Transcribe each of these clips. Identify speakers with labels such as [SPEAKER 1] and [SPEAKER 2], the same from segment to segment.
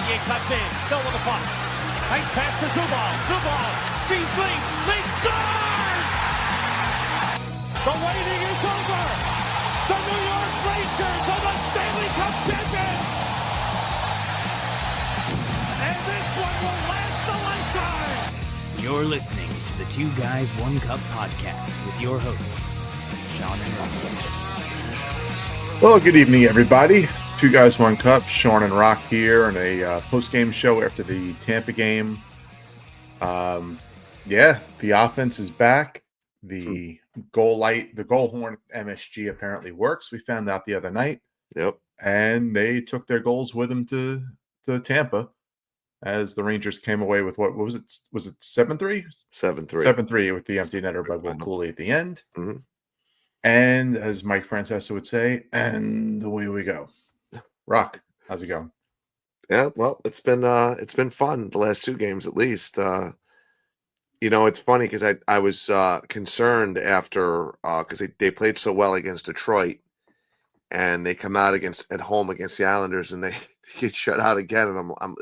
[SPEAKER 1] Messier cuts in, still with the puck. Nice pass to Zubov. Zubov feeds Link. Link scores! The waiting is over. The New York Rangers are the Stanley Cup champions. And this one will last a lifetime.
[SPEAKER 2] You're listening to the Two Guys, One Cup podcast with your hosts, Sean and Rock.
[SPEAKER 3] Well, good evening, everybody. Two Guys, One Cup. Sean and Rock here in a post-game show after the Tampa game. The offense is back. The goal horn MSG apparently works. We found out the other night.
[SPEAKER 4] Yep.
[SPEAKER 3] And they took their goals with them to Tampa as the Rangers came away with what was it? Was it 7-3?
[SPEAKER 4] 7-3.
[SPEAKER 3] 7-3 with the empty netter by Will Cooley at the end.
[SPEAKER 4] Mm-hmm.
[SPEAKER 3] And as Mike Francesa would say, and away we go. Rock, how's it going?
[SPEAKER 4] Yeah, well, it's been fun the last two games at least. It's funny because I was concerned after because they played so well against Detroit, and they come out at home against the Islanders and they get shut out again, and I'm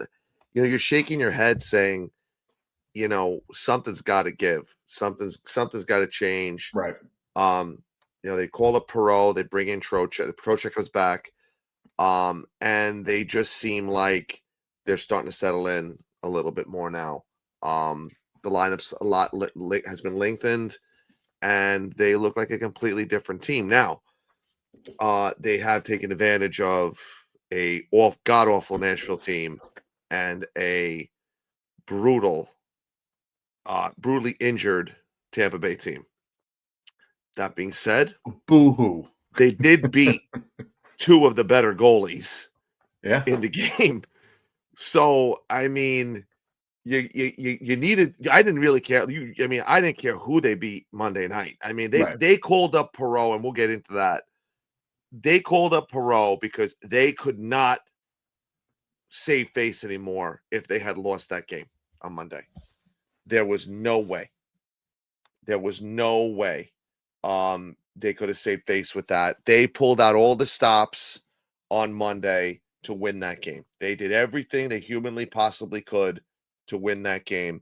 [SPEAKER 4] you're shaking your head saying, something's got to give, something's got to change.
[SPEAKER 3] Right.
[SPEAKER 4] They call up Perreault, they bring in Trocheck. Trocheck comes back. And they just seem like they're starting to settle in a little bit more now. The lineup's a lot has been lengthened, and they look like a completely different team now. They have taken advantage of a god-awful Nashville team and a brutally injured Tampa Bay team. That being said,
[SPEAKER 3] boo-hoo.
[SPEAKER 4] They did beat two of the better goalies in the game. So, I mean, you needed – I didn't really care. I didn't care who they beat Monday night. I mean, they called up Perreault, and we'll get into that. They called up Perreault because they could not save face anymore if they had lost that game on Monday. There was no way. They could have saved face with that. They pulled out all the stops on Monday to win that game. They did everything they humanly possibly could to win that game,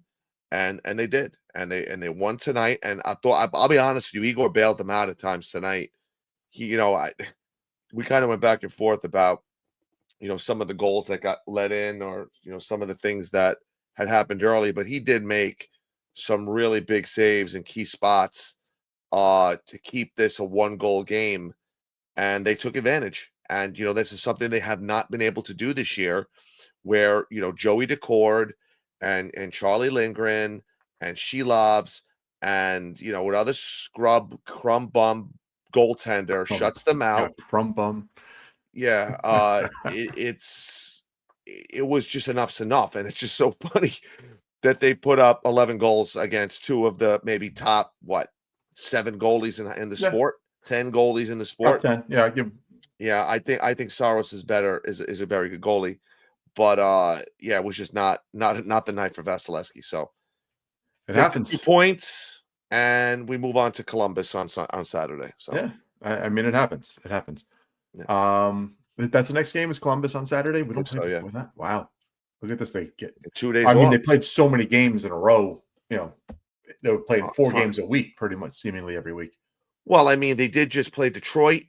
[SPEAKER 4] and they did. And they won tonight. And I'll be honest with you, Igor bailed them out at times tonight. We kind of went back and forth about some of the goals that got let in, or some of the things that had happened early. But he did make some really big saves in key spots to keep this a 1-goal game, and they took advantage. And this is something they have not been able to do this year, where Joey Decord and Charlie Lindgren and Shelovs and what other crumb bum goaltender shuts them out.
[SPEAKER 3] Crumb bum.
[SPEAKER 4] Yeah, it was just enough's enough, and it's just so funny that they put up 11 goals against two of the maybe top 7 goalies in the sport, 10 goalies in the sport.
[SPEAKER 3] Top 10. Yeah,
[SPEAKER 4] I think Saros is better, is a very good goalie, but it was just not the night for Vasilevsky. So
[SPEAKER 3] it happens.
[SPEAKER 4] 2 points, and we move on to Columbus on Saturday. So
[SPEAKER 3] yeah, I mean it happens. It happens.
[SPEAKER 4] Yeah.
[SPEAKER 3] That's the next game is Columbus on Saturday. We don't play before that. Wow, look at this. They get
[SPEAKER 4] 2 days.
[SPEAKER 3] I mean, they played so many games in a row. They were playing 4 games a week, pretty much, seemingly every week.
[SPEAKER 4] Well, I mean, they did just play Detroit.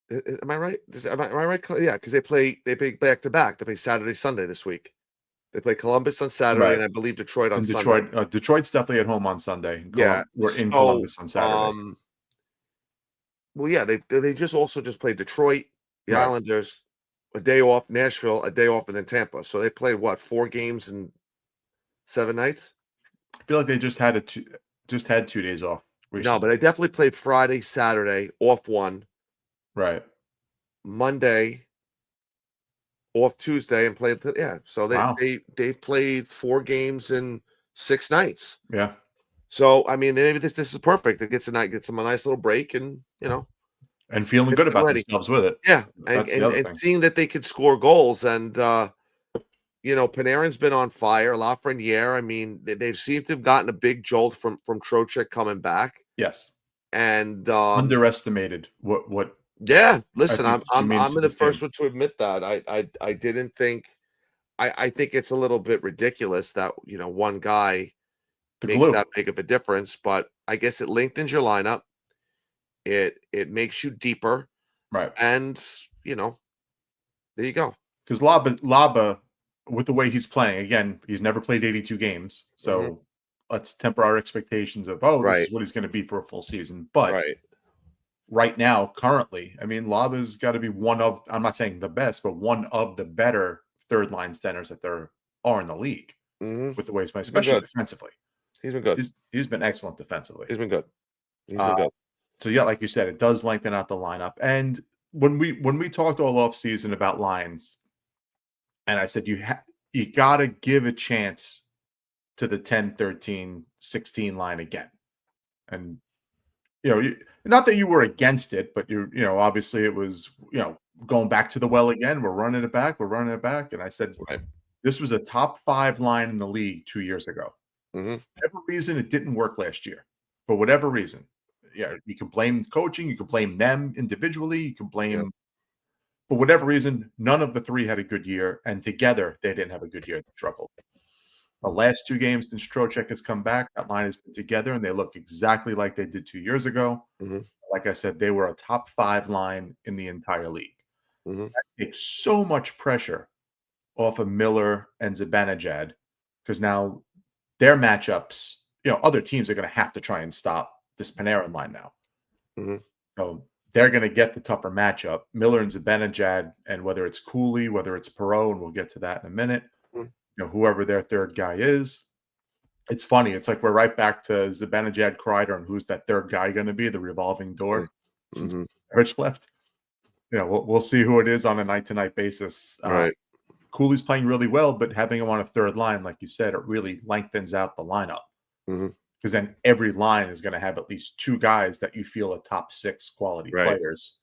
[SPEAKER 4] Am I right? Am I right? Yeah, because they play back to back. They play Saturday, Sunday this week. They play Columbus on Saturday, and I believe Detroit on Sunday.
[SPEAKER 3] Detroit's definitely at home on Sunday. We're in Columbus on Saturday.
[SPEAKER 4] They just played Detroit, the Islanders, a day off, Nashville, a day off, and then Tampa. So they played 4 games in 7 nights.
[SPEAKER 3] I feel like they just had 2 days off recently.
[SPEAKER 4] No, but they definitely played Friday, Saturday, off 1.
[SPEAKER 3] Right.
[SPEAKER 4] Monday, off Tuesday, and played. Yeah. So they played 4 games in 6 nights.
[SPEAKER 3] Yeah.
[SPEAKER 4] So I mean, maybe this is perfect. It gets them a nice little break, and
[SPEAKER 3] and feeling good about themselves with it.
[SPEAKER 4] Yeah, and seeing that they could score goals, and Panarin's been on fire. Lafreniere, I mean, they seem to have gotten a big jolt from Trocheck coming back.
[SPEAKER 3] Yes,
[SPEAKER 4] and
[SPEAKER 3] underestimated what
[SPEAKER 4] Yeah, listen,
[SPEAKER 3] think he
[SPEAKER 4] I'm
[SPEAKER 3] means to
[SPEAKER 4] the
[SPEAKER 3] this
[SPEAKER 4] first
[SPEAKER 3] team.
[SPEAKER 4] one to admit that. I didn't think I think it's a little bit ridiculous that one guy
[SPEAKER 3] The
[SPEAKER 4] makes
[SPEAKER 3] glue.
[SPEAKER 4] that big of a difference, but I guess it lengthens your lineup. It makes you deeper,
[SPEAKER 3] Right.
[SPEAKER 4] and there you go.
[SPEAKER 3] Because Laba, with the way he's playing, again, he's never played 82 games. So let's temper our expectations of, this
[SPEAKER 4] Right,
[SPEAKER 3] is what he's going to be for a full season. But
[SPEAKER 4] right.
[SPEAKER 3] right now, currently, I mean, Laba's got to be one of, I'm not saying the best, but one of the better third line centers that there are in the league with the way he's playing,
[SPEAKER 4] He's been
[SPEAKER 3] especially
[SPEAKER 4] good.
[SPEAKER 3] defensively.
[SPEAKER 4] He's been good.
[SPEAKER 3] He's been excellent defensively.
[SPEAKER 4] He's been good. He's been good.
[SPEAKER 3] So yeah, like you said, it does lengthen out the lineup. And when we talked all off season about lines, and I said you got to give a chance to the 10, 13, 16 line again. And not that you were against it, but obviously it was going back to the well again. We're running it back. And I said,
[SPEAKER 4] Right.
[SPEAKER 3] this was a top 5 line in the league 2 years ago.
[SPEAKER 4] Mm-hmm.
[SPEAKER 3] Whatever reason, it didn't work last year. For whatever reason. Yeah, you can blame coaching, you can blame them individually, you can blame for whatever reason, none of the 3 had a good year, and together they didn't have a good year. They struggled. The last 2 games since Trocheck has come back, that line has been together, and they look exactly like they did 2 years ago.
[SPEAKER 4] Mm-hmm.
[SPEAKER 3] Like I said, they were a top 5 line in the entire league.
[SPEAKER 4] Mm-hmm.
[SPEAKER 3] That takes so much pressure off of Miller and Zibanejad because now their matchups, other teams are going to have to try and stop this Panarin line now.
[SPEAKER 4] Mm-hmm.
[SPEAKER 3] So they're going to get the tougher matchup. Miller and Zibanejad, and whether it's Cooley, whether it's Perreault, and we'll get to that in a minute, whoever their third guy is. It's funny. It's like we're right back to Zibanejad, Kreider, and who's that third guy going to be, the revolving door since Rich left. We'll see who it is on a night-to-night basis.
[SPEAKER 4] Right.
[SPEAKER 3] Cooley's playing really well, but having him on a third line, like you said, it really lengthens out the lineup. Because then every line is going to have at least 2 guys that you feel are top 6 quality players,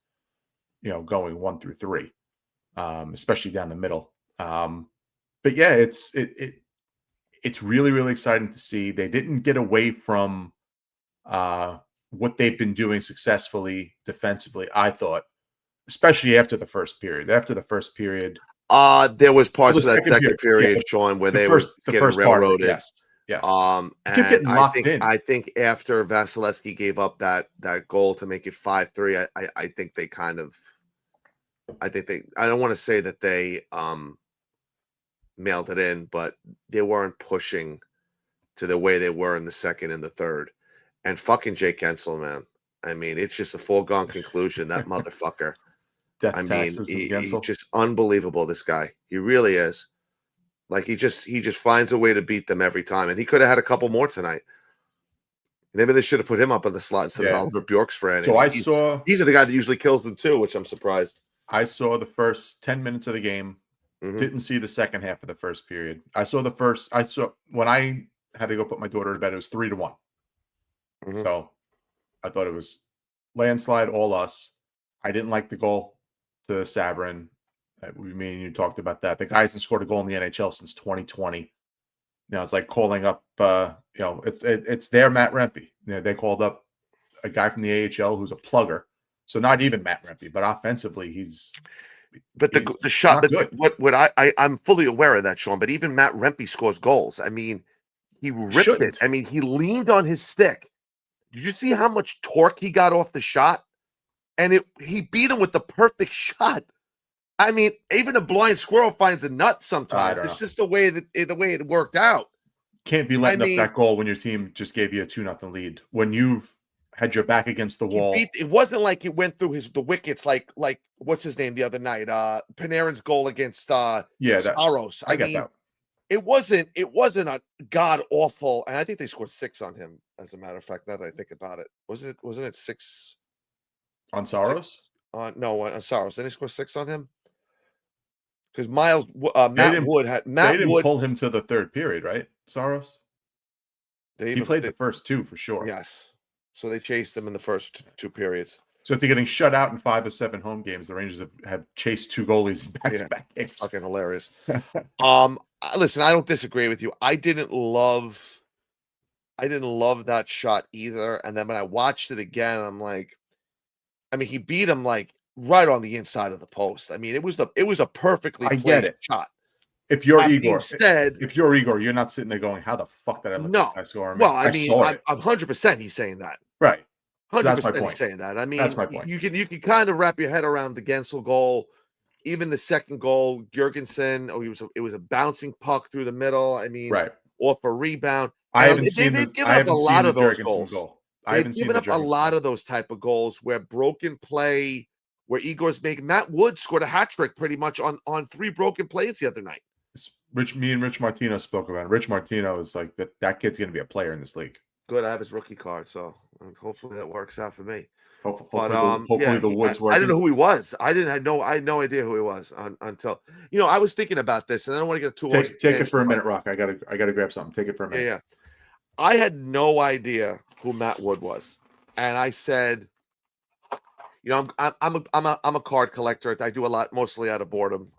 [SPEAKER 3] going 1 through 3, especially down the middle. But yeah, it's really, really exciting to see. They didn't get away from what they've been doing successfully defensively, I thought, especially after the first period. After the first period,
[SPEAKER 4] there was parts of
[SPEAKER 3] the
[SPEAKER 4] that second period,
[SPEAKER 3] yeah,
[SPEAKER 4] Sean, where they were getting railroaded.
[SPEAKER 3] Yes.
[SPEAKER 4] And
[SPEAKER 3] getting locked in.
[SPEAKER 4] I think after Vasilevsky gave up that goal to make it 5-3, I think they kind of, I don't want to say that they mailed it in, but they weren't pushing to the way they were in the second and the third. And fucking Jake Gensel, man. I mean, it's just a foregone conclusion. That motherfucker.
[SPEAKER 3] Death
[SPEAKER 4] I mean, he's
[SPEAKER 3] Gensel.
[SPEAKER 4] just unbelievable. This guy, he really is. Like he just finds a way to beat them every time, and he could have had a couple more tonight. Maybe they should have put him up on the slot instead of Oliver Bjorkstrand.
[SPEAKER 3] So
[SPEAKER 4] he's the guy that usually kills them too, which I'm surprised.
[SPEAKER 3] I saw the first 10 minutes of the game. Didn't see the second half of the first period. I saw when I had to go put my daughter to bed, it was 3-1. So I thought it was landslide, all us. I didn't like the goal to Sabrin. Me and you talked about that. The guy hasn't scored a goal in the NHL since 2020. It's like calling up, it's their Matt Rempe. They called up a guy from the AHL who's a plugger. So not even Matt Rempe, but offensively,
[SPEAKER 4] But the shot, I'm fully aware of that, Sean. But even Matt Rempe scores goals. I mean, he ripped it. I mean, he leaned on his stick. Did you see how much torque he got off the shot? And he beat him with the perfect shot. I mean, even a blind squirrel finds a nut sometimes. It's just the way it worked out.
[SPEAKER 3] Can't be letting up that goal when your team just gave you a 2-0 lead. When you've had your back against the wall.
[SPEAKER 4] It wasn't like it went through the wickets like what's his name the other night? Panarin's goal against Saros.
[SPEAKER 3] I mean, that.
[SPEAKER 4] It wasn't a god awful, and I think they scored 6 on him, as a matter of fact, now that I think about it. Wasn't it 6
[SPEAKER 3] on Saros?
[SPEAKER 4] No, on Saros. Didn't they score 6 on him? Because Matt Wood didn't
[SPEAKER 3] pull him to the third period, right? Saros? He played the first 2 for sure.
[SPEAKER 4] Yes. So they chased them in the first 2 periods.
[SPEAKER 3] So after getting shut out in 5 of 7 home games, the Rangers have chased 2 goalies in back-to-back games.
[SPEAKER 4] It's fucking hilarious. Listen, I don't disagree with you. I didn't love that shot either. And then when I watched it again, I'm like, I mean, he beat him like right on the inside of the post. I mean, it was a perfectly placed shot.
[SPEAKER 3] If you're
[SPEAKER 4] That
[SPEAKER 3] Igor,
[SPEAKER 4] being said,
[SPEAKER 3] you're not sitting there going, "How the fuck did I let this guy score?"
[SPEAKER 4] Well, I mean, I'm 100% he's saying that.
[SPEAKER 3] Right.
[SPEAKER 4] 100%
[SPEAKER 3] that's my point.
[SPEAKER 4] He's saying that. I mean,
[SPEAKER 3] that's my point.
[SPEAKER 4] You can kind of wrap your head around the Gensel goal, even the second goal, Jurgensen. It was a bouncing puck through the middle. I mean,
[SPEAKER 3] right.
[SPEAKER 4] Off a rebound.
[SPEAKER 3] I haven't seen they've
[SPEAKER 4] given up a lot of those goals.
[SPEAKER 3] They've
[SPEAKER 4] given up a lot of those type of goals where broken play, where Igor's making. Matt Wood scored a hat trick pretty much on 3 broken plays the other night.
[SPEAKER 3] Me and Rich Martino spoke about it. Rich Martino is like that kid's going to be a player in this league.
[SPEAKER 4] Good, I have his rookie card, so hopefully that works out for me.
[SPEAKER 3] Hopefully the Woods work.
[SPEAKER 4] I didn't know who he was. I had no idea who he was until I was thinking about this, and I don't want to get too.
[SPEAKER 3] Take it for a minute, Rock. I gotta grab something. Take it for a minute.
[SPEAKER 4] Yeah. I had no idea who Matt Wood was, and I said, I'm a card collector. I do a lot, mostly out of boredom.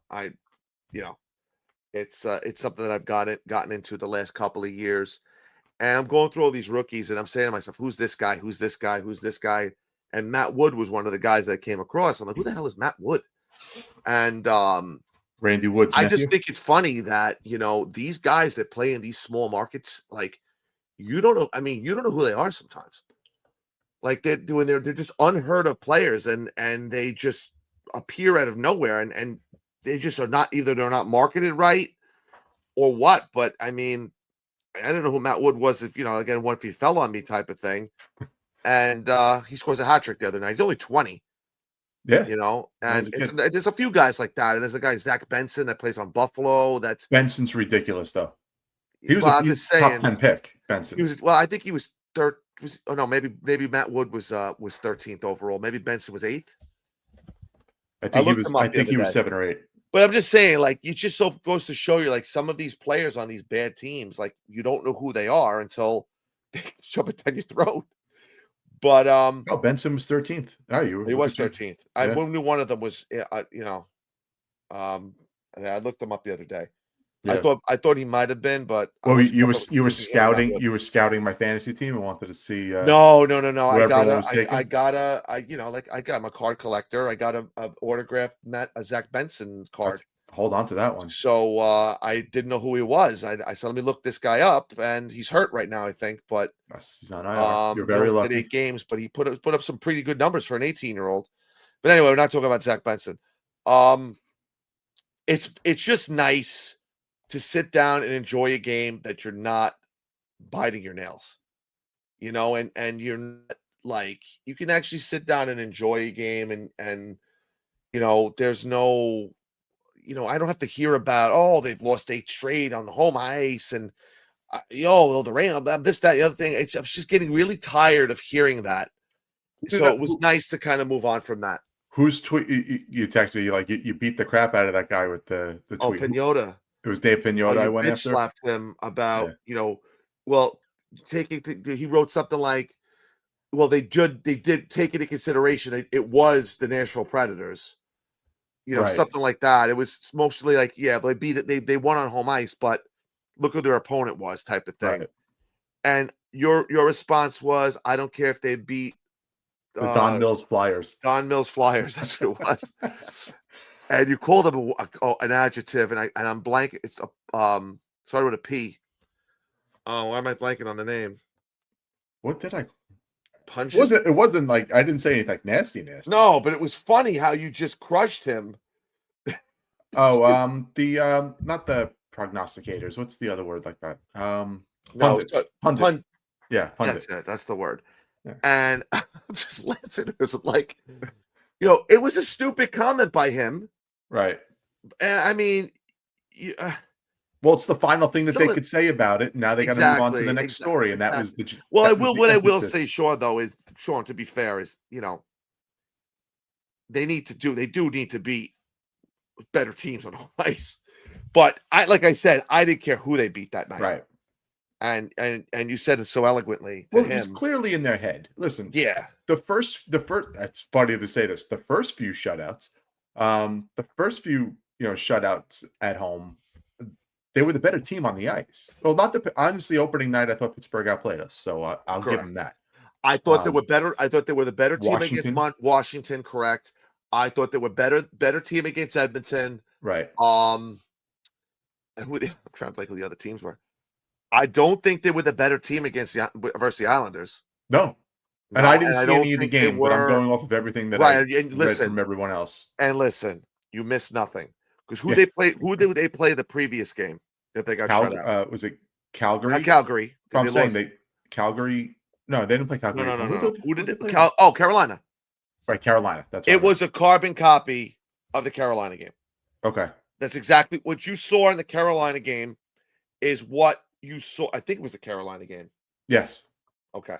[SPEAKER 4] It's something that I've gotten into the last couple of years, and I'm going through all these rookies, and I'm saying to myself, who's this guy? Who's this guy? Who's this guy? And Matt Wood was one of the guys that I came across. I'm like, who the hell is Matt Wood? And
[SPEAKER 3] Randy Woods.
[SPEAKER 4] I just think it's funny that these guys that play in these small markets, like you don't know. I mean, you don't know who they are sometimes. Like they're just unheard of players, and they just appear out of nowhere, and they just are not, either they're not marketed right or what. But I mean, I don't know who Matt Wood was, if again, what if he fell on me type of thing. And he scores a hat trick the other night. He's only 20.
[SPEAKER 3] Yeah.
[SPEAKER 4] And there's a few guys like that. And there's a guy, Zach Benson, that plays on Buffalo.
[SPEAKER 3] Benson's ridiculous, though. He was
[SPEAKER 4] just saying,
[SPEAKER 3] top 10 pick, Benson.
[SPEAKER 4] I think he was third. Maybe Matt Wood was 13th overall. Maybe Benson was 8th.
[SPEAKER 3] I think he was 7 or 8.
[SPEAKER 4] But I'm just saying, like, it just so goes to show you, like, some of these players on these bad teams, like, you don't know who they are until they shove it down your throat. But
[SPEAKER 3] Benson was 13th.
[SPEAKER 4] He was 13th. Yeah. I knew one of them was, I looked him up the other day. Yeah. I thought he might have been, but
[SPEAKER 3] you were scouting my fantasy team and wanted to see.
[SPEAKER 4] No. I got my card collector. I got a autographed Zach Benson card.
[SPEAKER 3] Hold on to that one.
[SPEAKER 4] So I didn't know who he was. I said, let me look this guy up, and he's hurt right now, I think. But
[SPEAKER 3] he's on IR. You're very lucky.
[SPEAKER 4] 8 games, but he put up some pretty good numbers for an 18-year-old. But anyway, we're not talking about Zach Benson. It's just nice to sit down and enjoy a game that you're not biting your nails, and you're not, like, you can actually sit down and enjoy a game, and there's no. I don't have to hear about, they've lost 8 straight on the home ice, and the rain, this, that, the other thing. I'm just getting really tired of hearing that. So it was nice to kind of move on from that.
[SPEAKER 3] Whose tweet you texted me? Like you beat the crap out of that guy with the tweet.
[SPEAKER 4] Oh, Pinota.
[SPEAKER 3] It was Dave Pinota. I went after.
[SPEAKER 4] Slapped him about he wrote something like, well, they did take into consideration it was the Nashville Predators. Something like that. It was mostly like, they beat it. They won on home ice, but look who their opponent was, type of thing. Right. And your response was, I don't care if they beat
[SPEAKER 3] the Don Mills Flyers.
[SPEAKER 4] Don Mills Flyers. That's what it was. And you called them an adjective, and I'm blanking. It's started with a P. Oh, why am I blanking on the name?
[SPEAKER 3] What did I?
[SPEAKER 4] Punch.
[SPEAKER 3] It wasn't like I didn't say anything like nasty.
[SPEAKER 4] No, but it was funny how you just crushed him.
[SPEAKER 3] Not the prognosticators. What's the other word like that? Pundits. Pundit. Yeah, pundit.
[SPEAKER 4] That's the word. Yeah. And I'm just laughing because I'm like, it was a stupid comment by him.
[SPEAKER 3] Right.
[SPEAKER 4] I mean,
[SPEAKER 3] well, it's the final thing that they could say about it. Now they got to move on to the next story, and that was the.
[SPEAKER 4] Well, what I will say, Sean, though, is Sean. To be fair, is they do need to beat better teams on home ice. But like I said, I didn't care who they beat that night.
[SPEAKER 3] Right.
[SPEAKER 4] And you said it so eloquently.
[SPEAKER 3] Well, it was clearly in their head. Listen.
[SPEAKER 4] Yeah.
[SPEAKER 3] The first. It's funny to say this. The first few shutouts, shutouts at home, they were the better team on the ice. Well, honestly, opening night, I thought Pittsburgh outplayed us, so I'll give them that.
[SPEAKER 4] I thought they were better. I thought they were the better team against Washington. Correct. I thought they were better team against Edmonton.
[SPEAKER 3] Right.
[SPEAKER 4] And I'm trying to think who the other teams were. I don't think they were the better team versus the Islanders.
[SPEAKER 3] No. And
[SPEAKER 4] No,
[SPEAKER 3] I didn't
[SPEAKER 4] and I
[SPEAKER 3] see
[SPEAKER 4] don't
[SPEAKER 3] any of the
[SPEAKER 4] think they
[SPEAKER 3] game, but I'm
[SPEAKER 4] were-
[SPEAKER 3] going off of everything that
[SPEAKER 4] Right,
[SPEAKER 3] I
[SPEAKER 4] and
[SPEAKER 3] read
[SPEAKER 4] listen,
[SPEAKER 3] from everyone else.
[SPEAKER 4] and listen, you missed nothing because who
[SPEAKER 3] Yeah.
[SPEAKER 4] they play? Who did they play the previous game that they got shut out?
[SPEAKER 3] Was it Calgary?
[SPEAKER 4] Not Calgary. 'cause
[SPEAKER 3] I'm
[SPEAKER 4] they
[SPEAKER 3] saying
[SPEAKER 4] lost.
[SPEAKER 3] Calgary. No, they didn't play Calgary.
[SPEAKER 4] No. Who did
[SPEAKER 3] they
[SPEAKER 4] it?
[SPEAKER 3] play?
[SPEAKER 4] Carolina.
[SPEAKER 3] Right, Carolina. That's
[SPEAKER 4] It
[SPEAKER 3] right.
[SPEAKER 4] was a carbon copy of the Carolina game.
[SPEAKER 3] Okay.
[SPEAKER 4] That's exactly what you saw in the Carolina game. Is what you saw. I think it was the Carolina game.
[SPEAKER 3] Yes.
[SPEAKER 4] Okay,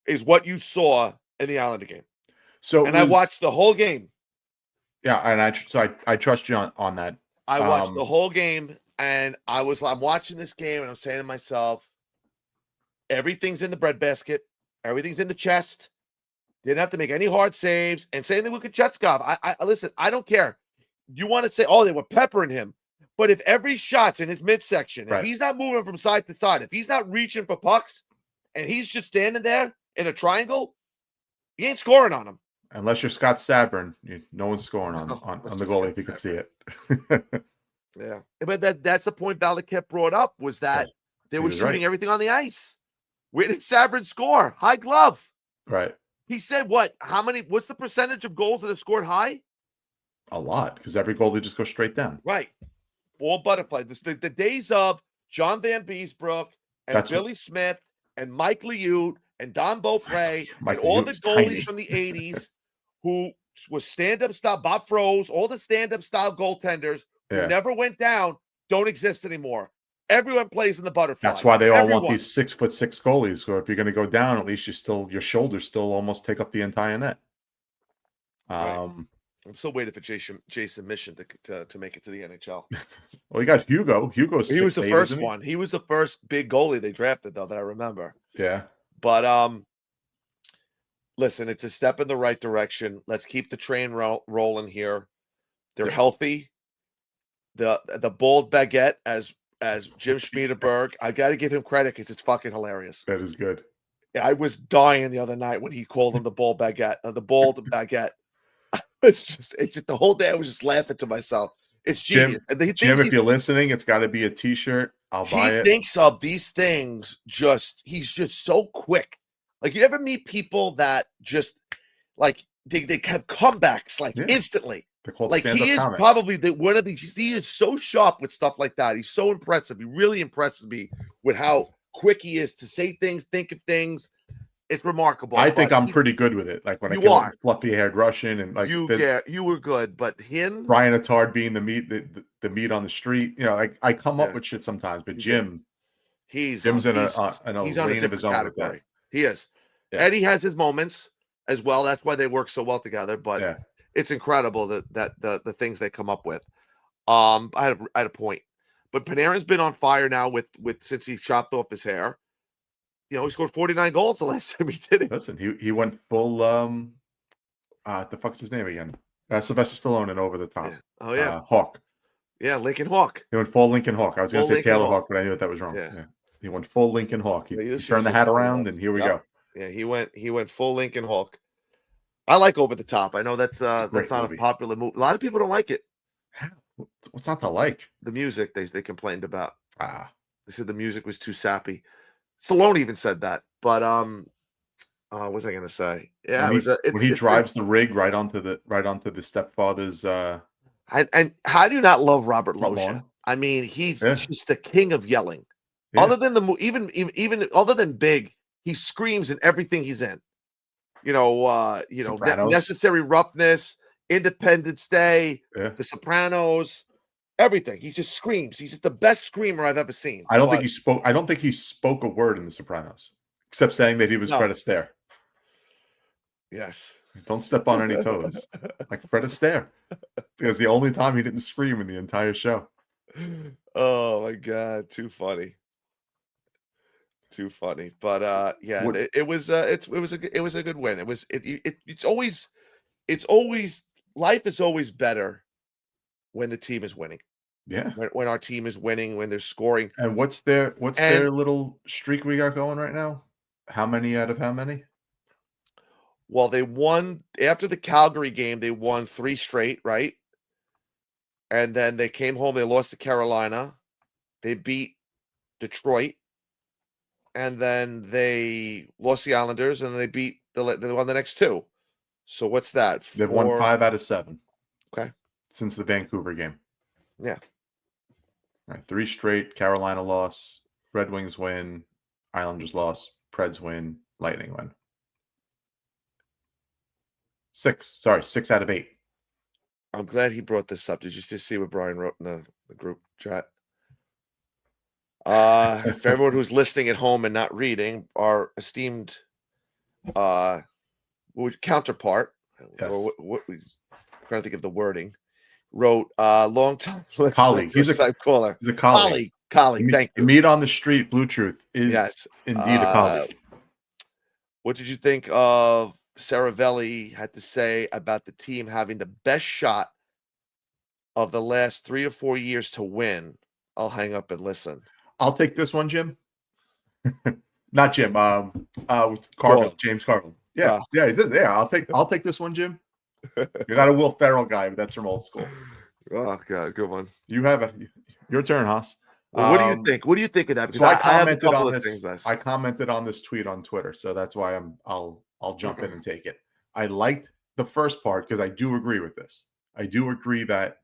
[SPEAKER 4] is what you saw in the Islander game.
[SPEAKER 3] So
[SPEAKER 4] And I watched the whole game.
[SPEAKER 3] Yeah, and I trust you on that.
[SPEAKER 4] I watched the whole game, and I'm watching this game, and I'm saying to myself, everything's in the breadbasket, everything's in the chest. Didn't have to make any hard saves. And same thing with Kochetkov. I listen. I don't care. You want to say, oh, they were peppering him, but if every shot's in his midsection, if he's not moving from side to side, if he's not reaching for pucks, and he's just standing there in a triangle, he ain't scoring on him.
[SPEAKER 3] Unless you're Scott Sabrin, no one's scoring on the goalie if you can see it.
[SPEAKER 4] Yeah, but that's the point Valiquette brought up was that they were shooting everything on the ice. Where did Sabrin score? High glove.
[SPEAKER 3] Right.
[SPEAKER 4] He said what? What's the percentage of goals that are scored high?
[SPEAKER 3] A lot, because every goalie just goes straight down.
[SPEAKER 4] Right. All butterfly. The days of John Van Beesbrook and Billy Smith and Mike Liut and Don Beaupre and all the goalies from the 80s who was stand-up style, Bob Froese, all the stand-up style goaltenders who never went down don't exist anymore. Everyone plays in the butterfly.
[SPEAKER 3] That's why they all want these 6'6" goalies. So if you're going to go down, at least your shoulders still almost take up the entire net.
[SPEAKER 4] Right. I'm still waiting for Jason Mission to make it to the NHL.
[SPEAKER 3] Well, you got Hugo. He was
[SPEAKER 4] the first one. He was the first big goalie they drafted, though, that I remember.
[SPEAKER 3] Yeah.
[SPEAKER 4] But listen, it's a step in the right direction. Let's keep the train rolling here. They're healthy. The bold baguette, as Jim Schmiedeberg, I got to give him credit because it's fucking hilarious.
[SPEAKER 3] That is good.
[SPEAKER 4] I was dying the other night when he called him the bold baguette. The bold baguette. It's just the whole day I was just laughing to myself. It's genius.
[SPEAKER 3] Jim, if you're listening, it's got to be a T-shirt. I'll buy it.
[SPEAKER 4] He thinks of these things he's just so quick. Like you ever meet people that just like they have comebacks like instantly.
[SPEAKER 3] They're called
[SPEAKER 4] like he is
[SPEAKER 3] comics.
[SPEAKER 4] Probably one of these. He is so sharp with stuff like that. He's so impressive. He really impresses me with how quick he is to say things, think of things. It's remarkable.
[SPEAKER 3] I think I'm pretty good with it. Like when I killed fluffy-haired Russian and like
[SPEAKER 4] you were good, but him,
[SPEAKER 3] Brian Attard being the meat on the street. You know, like I come up with shit sometimes, but Jim's in a lane of his own category.
[SPEAKER 4] He is. Yeah. Eddie has his moments as well. That's why they work so well together. But it's incredible that the things they come up with. I had a point, but Panarin's been on fire now with since he chopped off his hair. You know, he scored 49 goals the last time he did it.
[SPEAKER 3] Listen, he went full the fuck's his name again? Sylvester Stallone and over the top.
[SPEAKER 4] Yeah. Oh yeah,
[SPEAKER 3] Hawk.
[SPEAKER 4] Yeah, Lincoln Hawk.
[SPEAKER 3] He went full Lincoln Hawk. I was going to say Taylor Hawk, but I knew that was wrong. Yeah. He went full Lincoln Hawk. He turned the hat around, and here we go.
[SPEAKER 4] Yeah, he went full Lincoln Hawk. I like Over the Top. I know that's not a popular movie. A lot of people don't like it.
[SPEAKER 3] What's not to like?
[SPEAKER 4] The music they complained about. They said the music was too sappy. Stallone even said that. But what was I going to say? Yeah,
[SPEAKER 3] when he drives the rig right onto the stepfather's.
[SPEAKER 4] And how do you not love Robert Loggia? I mean, he's just the king of yelling. Yeah. Other than even other than Big, he screams in everything he's in. Necessary Roughness, Independence Day, The Sopranos, everything. He just screams. He's just the best screamer I've ever seen.
[SPEAKER 3] I don't think he spoke a word in The Sopranos, except saying that he was Fred Astaire.
[SPEAKER 4] Yes.
[SPEAKER 3] Don't step on any toes, like Fred Astaire, because the only time he didn't scream in the entire show.
[SPEAKER 4] Oh my God, too funny. Too funny, but it was a good win. It's always life is always better when the team is winning.
[SPEAKER 3] Yeah,
[SPEAKER 4] when our team is winning, when they're scoring.
[SPEAKER 3] And what's their little streak we got going right now? How many out of how many?
[SPEAKER 4] Well, they won after the Calgary game. They won 3 straight, right? And then they came home. They lost to Carolina. They beat Detroit, and then they lost the Islanders, and they won the next 2. So what's that?
[SPEAKER 3] They've won 5 out of 7.
[SPEAKER 4] Okay.
[SPEAKER 3] Since the Vancouver game.
[SPEAKER 4] Yeah.
[SPEAKER 3] All right, 3 straight. Carolina loss. Red Wings win. Islanders loss. Preds win. Lightning win. 6 out of 8.
[SPEAKER 4] I'm glad he brought this up. Did you just see what Brian wrote in the group chat? For everyone who's listening at home and not reading, our esteemed counterpart,
[SPEAKER 3] yes.
[SPEAKER 4] or what I'm trying to think of the wording, wrote long time
[SPEAKER 3] colleague. He's a
[SPEAKER 4] caller.
[SPEAKER 3] He's a colleague.
[SPEAKER 4] Colleague. Thank you.
[SPEAKER 3] Meet on the street. Blue Truth is indeed a colleague.
[SPEAKER 4] What did you think of Saravelli had to say about the team having the best shot of the last 3 to 4 years to win? I'll hang up and listen.
[SPEAKER 3] I'll take this one, Jim. Not Jim. With Carville, James Carville. Yeah, I'll take this one, Jim. You're not a Will Ferrell guy, but that's from old school.
[SPEAKER 4] Oh God, good one.
[SPEAKER 3] You have it. Your turn, Haas.
[SPEAKER 4] Well, what do you think? What do you think of that?
[SPEAKER 3] Because I commented on this. I commented on this tweet on Twitter, so that's why I'll jump in and take it. I liked the first part because I do agree with this. I do agree that.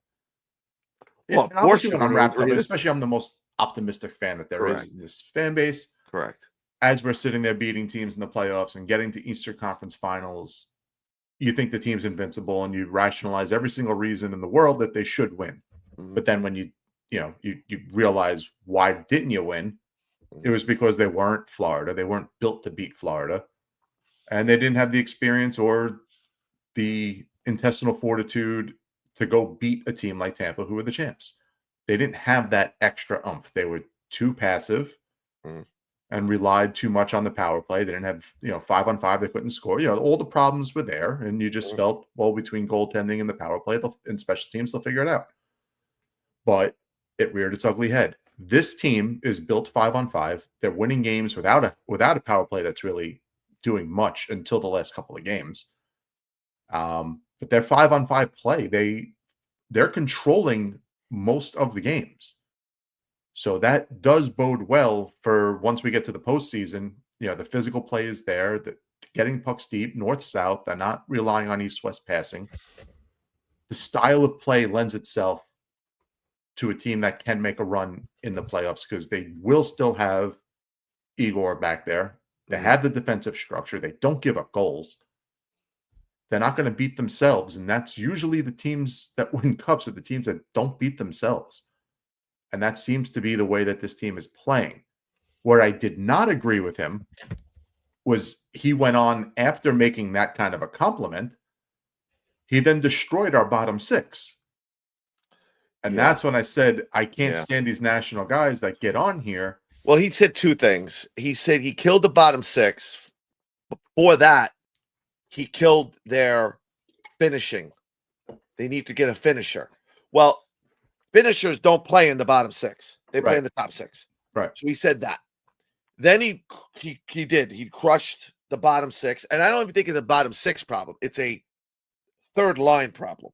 [SPEAKER 4] Well, of course,
[SPEAKER 3] when I'm wrapped up, especially I'm the most optimistic fan that there is in this fan base.
[SPEAKER 4] Correct.
[SPEAKER 3] As we're sitting there beating teams in the playoffs and getting to Eastern Conference Finals, you think the team's invincible and you rationalize every single reason in the world that they should win. Mm-hmm. But then when you realize why didn't you win? It was because they weren't Florida. They weren't built to beat Florida. And they didn't have the experience or the intestinal fortitude to go beat a team like Tampa, who were the champs. They didn't have that extra oomph. They were too passive and relied too much on the power play. They didn't have, 5-on-5, they couldn't score. All the problems were there. And you just felt, well, between goaltending and the power play and special teams, they'll figure it out. But it reared its ugly head. This team is built 5-on-5. They're winning games without a power play that's really doing much until the last couple of games. But their 5-on-5 play, they're controlling most of the games. So that does bode well for once we get to the postseason. The physical play is there, getting pucks deep, north-south. They're not relying on east-west passing. The style of play lends itself to a team that can make a run in the playoffs because they will still have Igor back there. They have the defensive structure. They don't give up goals. They're not going to beat themselves. And that's usually the teams that win cups are the teams that don't beat themselves. And that seems to be the way that this team is playing. Where I did not agree with him was he went on after making that kind of a compliment. He then destroyed our bottom 6. And that's when I said, I can't stand these national guys that get on here.
[SPEAKER 4] Well, he said 2 things. He said he killed the bottom 6. Before that, he killed their finishing. They need to get a finisher. Well, finishers don't play in the bottom 6. They play in the top 6.
[SPEAKER 3] Right.
[SPEAKER 4] So he said that. Then he did. He crushed the bottom 6. And I don't even think it's a bottom 6 problem. It's a third line problem.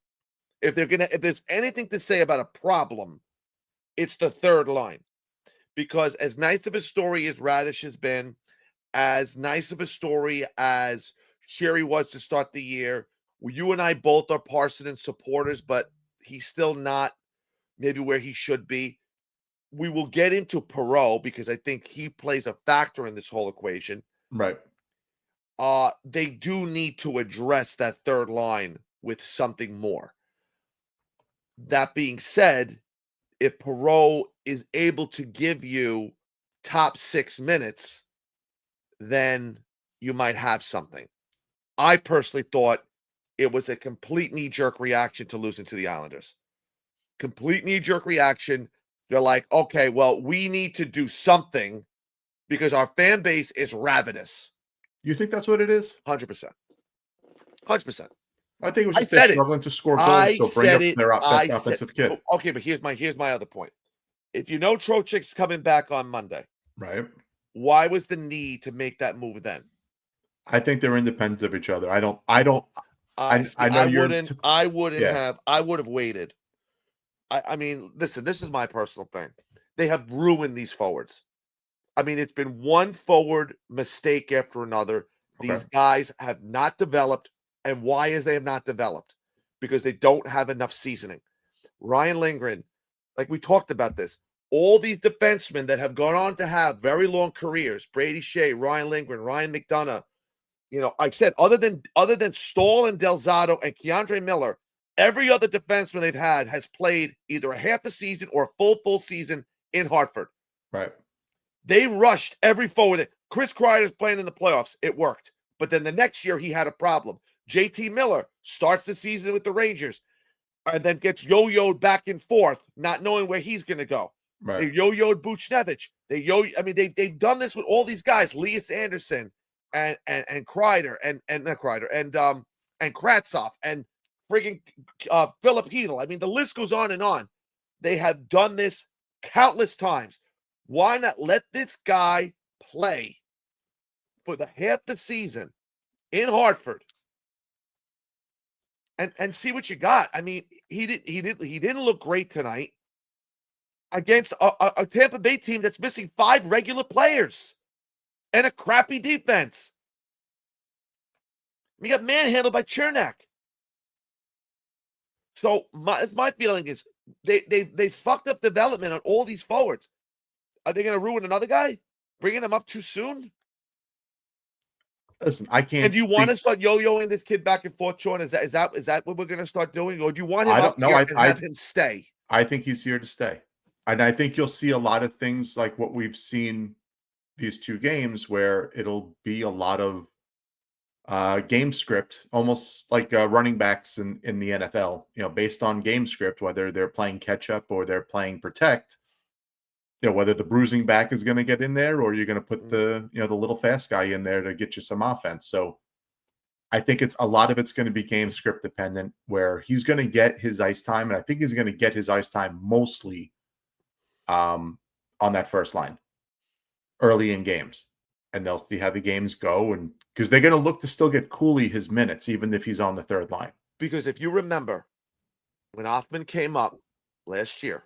[SPEAKER 4] If there's anything to say about a problem, it's the third line. Because as nice of a story as Radish has been, as nice of a story as Sherry was to start the year, you and I both are Parson supporters, but he's still not maybe where he should be. We will get into Perreault because I think he plays a factor in this whole equation.
[SPEAKER 3] Right.
[SPEAKER 4] They do need to address that third line with something more. That being said, if Perreault is able to give you top 6 minutes, then you might have something. I personally thought it was a complete knee-jerk reaction to losing to the Islanders. Complete knee-jerk reaction. They're like, okay, well, we need to do something because our fan base is ravenous.
[SPEAKER 3] You think that's what it is?
[SPEAKER 4] 100%. 100%.
[SPEAKER 3] I think it was just they're struggling to score goals, so bring up their best offensive kid.
[SPEAKER 4] Okay, but here's my other point. If you know Trocheck's coming back on Monday,
[SPEAKER 3] right?
[SPEAKER 4] Why was the need to make that move then?
[SPEAKER 3] I think they're independent of each other. I know
[SPEAKER 4] I
[SPEAKER 3] you're.
[SPEAKER 4] I wouldn't
[SPEAKER 3] Yeah.
[SPEAKER 4] have. I would have waited. I mean, listen, this is my personal thing. They have ruined these forwards. I mean, it's been one forward mistake after another. These guys have not developed. And why is they have not developed? Because they don't have enough seasoning. Ryan Lindgren, like we talked about this, all these defensemen that have gone on to have very long careers, Brady Shea, Ryan Lindgren, Ryan McDonough, I said, other than Stahl and Delzato and Keandre Miller, every other defenseman they've had has played either a half a season or a full season in Hartford.
[SPEAKER 3] Right.
[SPEAKER 4] They rushed every forward. Chris Kreider's playing in the playoffs. It worked. But then the next year, he had a problem. JT Miller starts the season with the Rangers and then gets yo-yoed back and forth, not knowing where he's going to go.
[SPEAKER 3] Right.
[SPEAKER 4] They yo-yoed Buchnevich. They've done this with all these guys, Elias Anderson and Kreider and not Kreider and Kravtsov and friggin' Philip Hedl. I mean, the list goes on and on. They have done this countless times. Why not let this guy play for the half the season in Hartford and see what you got? I mean, he didn't look great tonight against a Tampa Bay team that's missing 5 regular players and a crappy defense. We got manhandled by Chernak. So my feeling is they fucked up development on all these forwards. Are they going to ruin another guy? Bringing him up too soon?
[SPEAKER 3] Listen, I can't.
[SPEAKER 4] And do you want to start yo-yoing this kid back and forth, Sean? Is that what we're going to start doing, or do you want him have him stay?
[SPEAKER 3] I think he's here to stay, and I think you'll see a lot of things like what we've seen these 2 games, where it'll be a lot of game script, almost like running backs in the NFL. Based on game script, whether they're playing catch up or they're playing protect. Whether the bruising back is going to get in there or you're going to put the little fast guy in there to get you some offense. So I think a lot of it's going to be game script dependent, where he's going to get his ice time. And I think he's going to get his ice time mostly on that first line early in games. And they'll see how the games go. And because they're going to look to still get Cooley his minutes, even if he's on the third line.
[SPEAKER 4] Because if you remember, when Hoffman came up last year,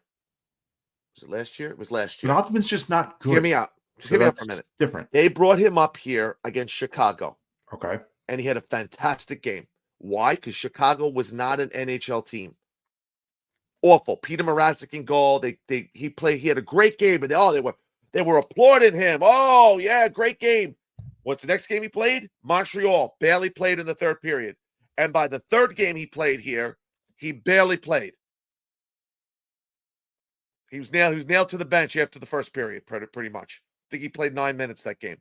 [SPEAKER 4] was it last year? It was last year.
[SPEAKER 3] But Hoffman's just not good.
[SPEAKER 4] Hear me out. Hear me out for a minute.
[SPEAKER 3] Different.
[SPEAKER 4] They brought him up here against Chicago.
[SPEAKER 3] Okay.
[SPEAKER 4] And he had a fantastic game. Why? Because Chicago was not an NHL team. Awful. Peter Mrazek in goal. He had a great game, and they were applauding him. Oh, yeah, great game. What's the next game he played? Montreal. Barely played in the third period. And by the third game he played here, he barely played. He was nailed to the bench after the first period, pretty much. I think he played 9 minutes that game.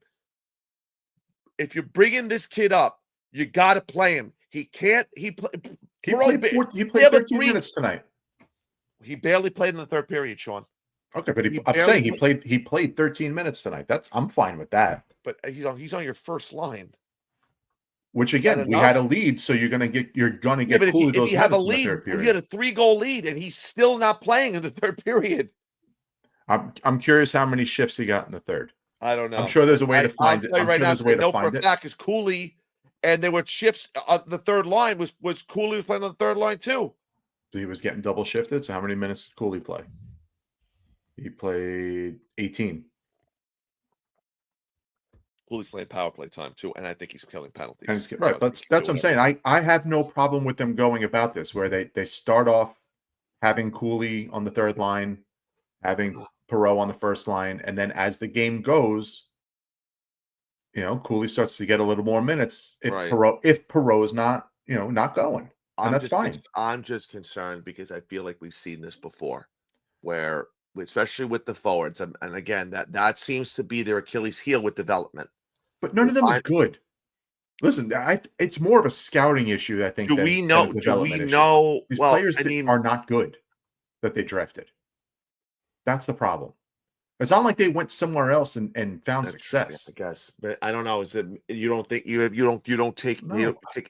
[SPEAKER 4] If you're bringing this kid up, you got to play him. He can't. He played
[SPEAKER 3] 13 minutes tonight.
[SPEAKER 4] He barely played in the third period, Sean.
[SPEAKER 3] Okay, but I'm saying he played 13 minutes tonight. I'm fine with that.
[SPEAKER 4] But he's on your first line.
[SPEAKER 3] Which again, we had a lead, so you're gonna get
[SPEAKER 4] But
[SPEAKER 3] if
[SPEAKER 4] you have a lead, if you had a 3-goal lead and he's still not playing in the third period.
[SPEAKER 3] I'm curious how many shifts he got in the third.
[SPEAKER 4] I don't know.
[SPEAKER 3] I'm sure there's a way to find it.
[SPEAKER 4] I'm right now, no for a fact is Cooley, and there were shifts on the third line. Was Cooley was playing on the third line too?
[SPEAKER 3] So he was getting double shifted. So how many minutes did Cooley play? He played 18.
[SPEAKER 4] Cooley's playing power play time too, and I think he's killing penalties.
[SPEAKER 3] Right, that's what I'm saying. I have no problem with them going about this, where they start off having Cooley on the third line, having Perreault on the first line, and then as the game goes, Cooley starts to get a little more minutes if Perreault is not going, and that's fine.
[SPEAKER 4] I'm just concerned because I feel like we've seen this before, where especially with the forwards, and again that seems to be their Achilles heel with development.
[SPEAKER 3] But none of them are good. Listen, it's more of a scouting issue, I think.
[SPEAKER 4] Do we know?
[SPEAKER 3] These players are not good that they drafted. That's the problem. It's not like they went somewhere else and found success.
[SPEAKER 4] I guess, but I don't know. Is it you don't think you don't take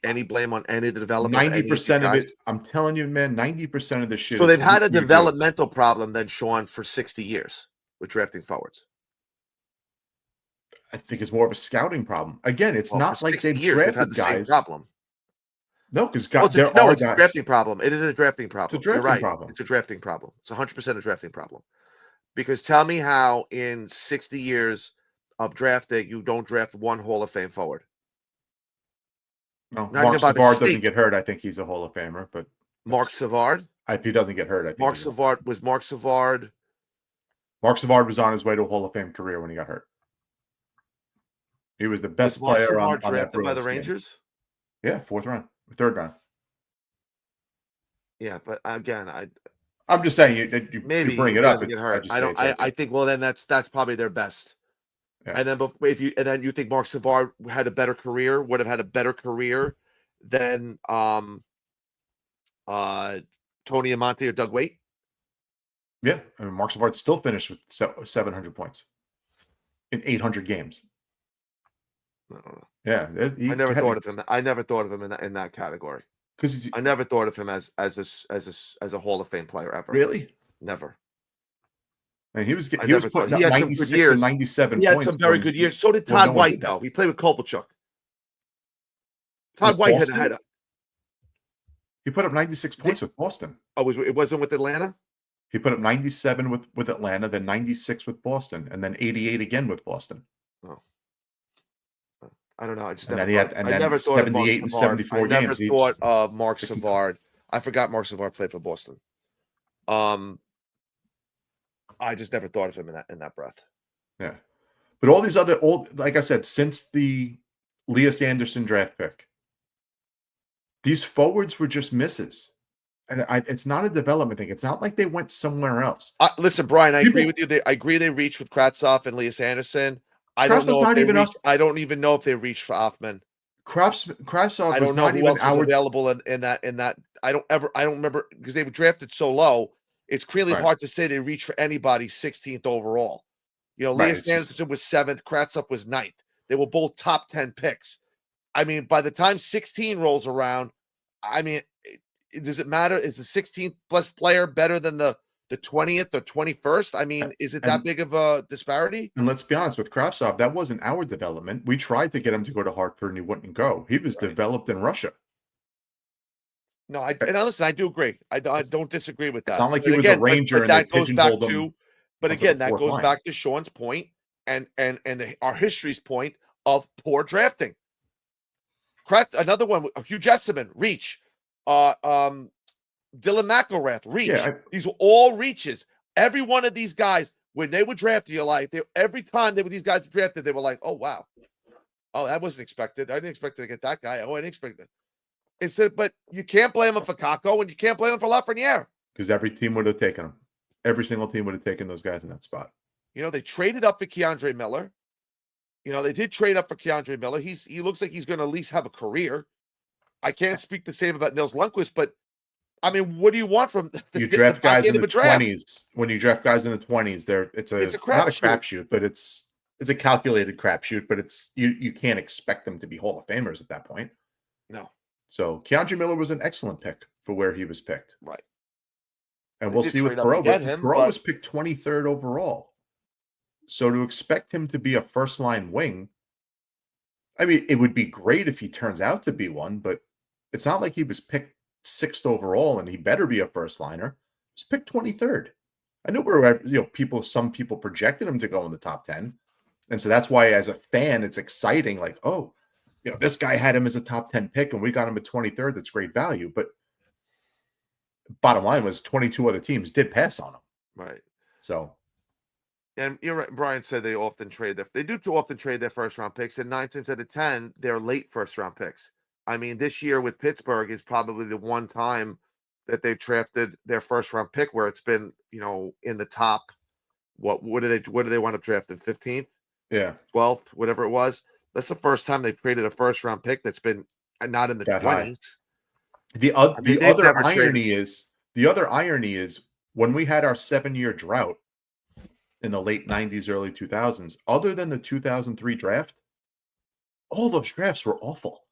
[SPEAKER 4] any blame on any of the development?
[SPEAKER 3] 90% of it, I'm telling you, man. 90% of the shit.
[SPEAKER 4] So they've had a developmental problem then, Sean, for 60 years with drafting forwards.
[SPEAKER 3] I think it's more of a scouting problem. Again, it's not like they've
[SPEAKER 4] years, had
[SPEAKER 3] drafted
[SPEAKER 4] the same
[SPEAKER 3] guys.
[SPEAKER 4] problem.
[SPEAKER 3] No, because
[SPEAKER 4] It's
[SPEAKER 3] there
[SPEAKER 4] a
[SPEAKER 3] are guys.
[SPEAKER 4] drafting problem. It is a drafting problem.
[SPEAKER 3] It's a drafting
[SPEAKER 4] You're right.
[SPEAKER 3] problem.
[SPEAKER 4] It's a drafting problem. It's 100% a drafting problem. Because tell me how in 60 years of drafting you don't draft one Hall of Fame forward.
[SPEAKER 3] No,
[SPEAKER 4] Not
[SPEAKER 3] Mark
[SPEAKER 4] even by
[SPEAKER 3] Savard doesn't
[SPEAKER 4] mistake.
[SPEAKER 3] get hurt. I think he's a Hall of Famer, but
[SPEAKER 4] Mark Savard?
[SPEAKER 3] if he doesn't get hurt, I think
[SPEAKER 4] Mark Savard
[SPEAKER 3] was on his way to a Hall of Fame career when he got hurt. He was the best player on that
[SPEAKER 4] drafted by the
[SPEAKER 3] Bruins team.
[SPEAKER 4] Rangers?
[SPEAKER 3] Yeah, 4th round, 3rd round.
[SPEAKER 4] Yeah, but again,
[SPEAKER 3] I'm just saying you
[SPEAKER 4] maybe
[SPEAKER 3] bring it up.
[SPEAKER 4] Get hurt. I think well then that's probably their best. Yeah. And then you think Mark Savard had a better career, would have had a better career than Tony Amonte or Doug Weight?
[SPEAKER 3] Yeah, I mean Mark Savard still finished with 700 points in 800 games. Yeah,
[SPEAKER 4] I never thought of him. I never thought of him in that category. Because I never thought of him as a Hall of Fame player ever.
[SPEAKER 3] Really?
[SPEAKER 4] Never.
[SPEAKER 3] And he was putting up 96 and 97
[SPEAKER 4] points.
[SPEAKER 3] He had
[SPEAKER 4] some very good years. So did Todd White, though. He played with Kovalchuk. Todd White had a.
[SPEAKER 3] He put up 96 points with Boston.
[SPEAKER 4] Oh, it wasn't with Atlanta?
[SPEAKER 3] He put up 97 with Atlanta, then 96 with Boston, and then 88 again with Boston.
[SPEAKER 4] Oh. I don't know. I just
[SPEAKER 3] never
[SPEAKER 4] thought
[SPEAKER 3] 78 and 74 games.
[SPEAKER 4] I never thought of Mark Savard. I forgot Mark Savard played for Boston. I just never thought of him in that breath.
[SPEAKER 3] Yeah, but all these other like I said, since the Elias Anderson draft pick, these forwards were just misses, and it's not a development thing. It's not like they went somewhere else.
[SPEAKER 4] Listen, Brian, I agree with you. I agree they reached with Kravtsov and Elias Anderson. I don't even know if they reached for Hoffman.
[SPEAKER 3] Kravtsov.
[SPEAKER 4] I don't know who else was available in that. I don't remember because they were drafted so low. It's really hard to say they reached for anybody 16th overall. You know, Elias Anderson was 7th, Kravtsov was 9th. They were both top 10 picks. I mean, by the time 16 rolls around, I mean, does it matter? Is the 16th plus player better than the 20th or 21st? I mean, is it that big of a disparity?
[SPEAKER 3] And let's be honest with Kravtsov, that wasn't our development. We tried to get him to go to Hartford and he wouldn't go. He was developed in Russia.
[SPEAKER 4] No, listen, I do agree. I don't disagree with that.
[SPEAKER 3] It's not like he was a Ranger and that goes back to.
[SPEAKER 4] But again, that goes back to Sean's point and our history's point of poor drafting. Another one, Hugh Jessamine, reach. Dylan McElrath, reach. These were all reaches. Every one of these guys, when they were drafted, you're like, every time these guys were drafted, they were like, oh, wow. Oh, that wasn't expected. I didn't expect to get that guy. Oh, I didn't expect that. But you can't blame him for Kakko and you can't blame him for Lafreniere.
[SPEAKER 3] Because every team would have taken him. Every single team would have taken those guys in that spot.
[SPEAKER 4] You know, they traded up for Keandre Miller. You know, they did trade up for Keandre Miller. He looks like he's going to at least have a career. I can't speak the same about Nils Lundkvist, but I mean, what do you want from
[SPEAKER 3] you draft guys in the 20s? When you draft guys in the 20s, it's not a crapshoot, but it's a calculated crapshoot. But you can't expect them to be Hall of Famers at that point.
[SPEAKER 4] No.
[SPEAKER 3] So Keandre Miller was an excellent pick for where he was picked.
[SPEAKER 4] Right.
[SPEAKER 3] And we'll see with Perreault. Perreault was picked 23rd overall. So to expect him to be a first-line wing, I mean, it would be great if he turns out to be one, but it's not like he was picked 6th overall and he better be a first-liner. He was picked 23rd. I know some people projected him to go in the top 10. And so that's why as a fan, it's exciting. Like, oh, this guy had him as a top 10 pick and we got him at 23rd. That's great value. But bottom line was 22 other teams did pass on him.
[SPEAKER 4] Right.
[SPEAKER 3] So.
[SPEAKER 4] And you're right. Brian said they do often trade their first round picks, and 9 times out of 10, they're late first round picks. I mean, this year with Pittsburgh is probably the one time that they've drafted their first round pick where it's been, in the top. What do they wind up drafting? 15th?
[SPEAKER 3] Yeah.
[SPEAKER 4] 12th, whatever it was. That's the first time they've traded a first round pick that's been not in the 20s.
[SPEAKER 3] The other irony is when we had our 7-year drought in the late 90s, early 2000s, other than the 2003 draft, all those drafts were awful.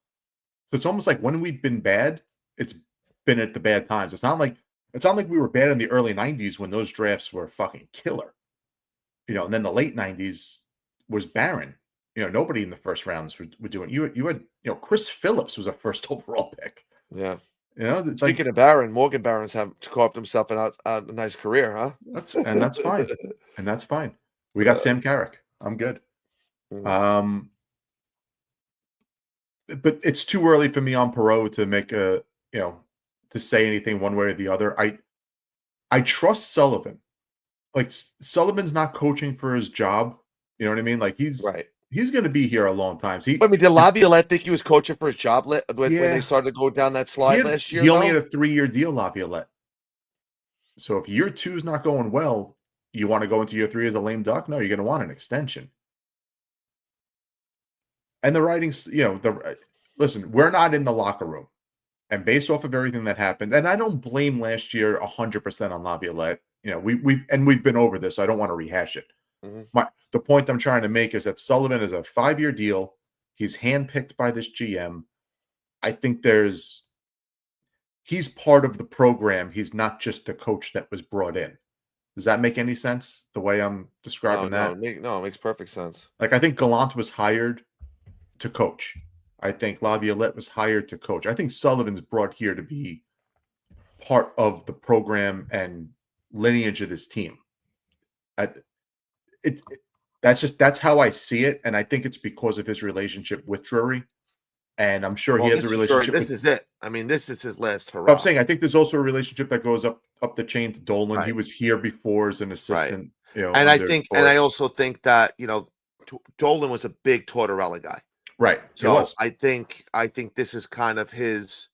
[SPEAKER 3] So it's almost like when we've been bad, it's been at the bad times. It's not like we were bad in the early 90s when those drafts were fucking killer. And then the late 90s was barren. nobody in the first rounds were doing. You had Chris Phillips was a first overall pick.
[SPEAKER 4] Yeah.
[SPEAKER 3] Speaking
[SPEAKER 4] of Barron, Morgan Barron's have carved himself a nice career, huh?
[SPEAKER 3] That's fine. And that's fine. We got Sam Carrick. I'm good.
[SPEAKER 4] Mm.
[SPEAKER 3] But it's too early for me on Perreault to make to say anything one way or the other. I trust Sullivan. Like, Sullivan's not coaching for his job. You know what I mean? Like, he's going to be here a long time. So
[SPEAKER 4] did Laviolette think he was coaching for his job when they started to go down that slide last year?
[SPEAKER 3] He only had a 3-year deal, Laviolette. So if year 2 is not going well, you want to go into year 3 as a lame duck? No, you're going to want an extension. And the writings, listen, we're not in the locker room. And based off of everything that happened, and I don't blame last year 100% on Laviolette. We've been over this, so I don't want to rehash it.
[SPEAKER 4] Mm-hmm.
[SPEAKER 3] The point I'm trying to make is that Sullivan is a 5-year deal. He's handpicked by this GM. I think he's part of the program. He's not just the coach that was brought in. Does that make any sense, the way I'm describing that?
[SPEAKER 4] No, it makes perfect sense.
[SPEAKER 3] Like, I think Gallant was hired to coach. I think Laviolette was hired to coach. I think Sullivan's brought here to be part of the program and lineage of this team. That's how I see it, and I think it's because of his relationship with Drury. And I'm sure he has a relationship.
[SPEAKER 4] This is it. I mean, this is his last hurrah.
[SPEAKER 3] I'm saying I think there's also a relationship that goes up the chain to Dolan. Right. He was here before as an assistant.
[SPEAKER 4] Right. And I also think that Dolan was a big Tortorella guy.
[SPEAKER 3] Right.
[SPEAKER 4] So I think this is kind of his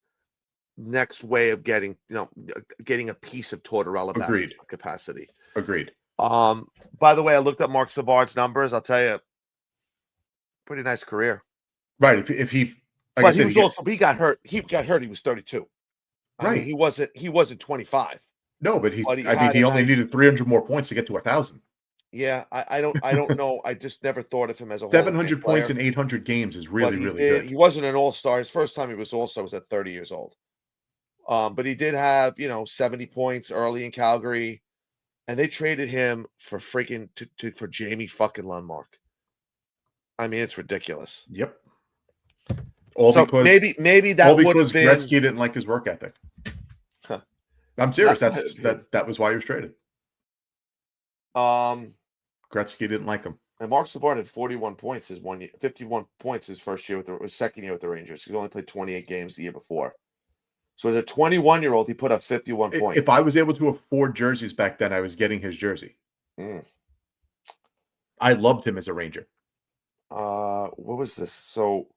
[SPEAKER 4] next way of getting a piece of Tortorella back in capacity.
[SPEAKER 3] Agreed.
[SPEAKER 4] By the way, I looked up Marc Savard's numbers. I'll tell you, pretty nice career.
[SPEAKER 3] Right. If he,
[SPEAKER 4] but he got hurt. He got hurt. He was 32.
[SPEAKER 3] Right.
[SPEAKER 4] I mean, he wasn't 25.
[SPEAKER 3] No, but he only needed 300 more points to get to 1,000.
[SPEAKER 4] Yeah, I don't know. I just never thought of him as a
[SPEAKER 3] 700 points in 800 games is really good.
[SPEAKER 4] He wasn't an all-star. His first time he was all-star was at 30 years old. But he did have 70 points early in Calgary, and they traded him for for Jamie fucking Lundmark. I mean, it's ridiculous.
[SPEAKER 3] Yep.
[SPEAKER 4] Because maybe that would have been
[SPEAKER 3] Gretzky didn't like his work ethic. Huh. I'm serious. That was why he was traded. Gretzky didn't like him.
[SPEAKER 4] And Marc Savard had 41 points his 51 points his second year with the Rangers. He only played 28 games the year before. So as a 21-year-old, he put up 51 points.
[SPEAKER 3] If I was able to afford jerseys back then, I was getting his jersey. I loved him as a Ranger.
[SPEAKER 4] What was this? So,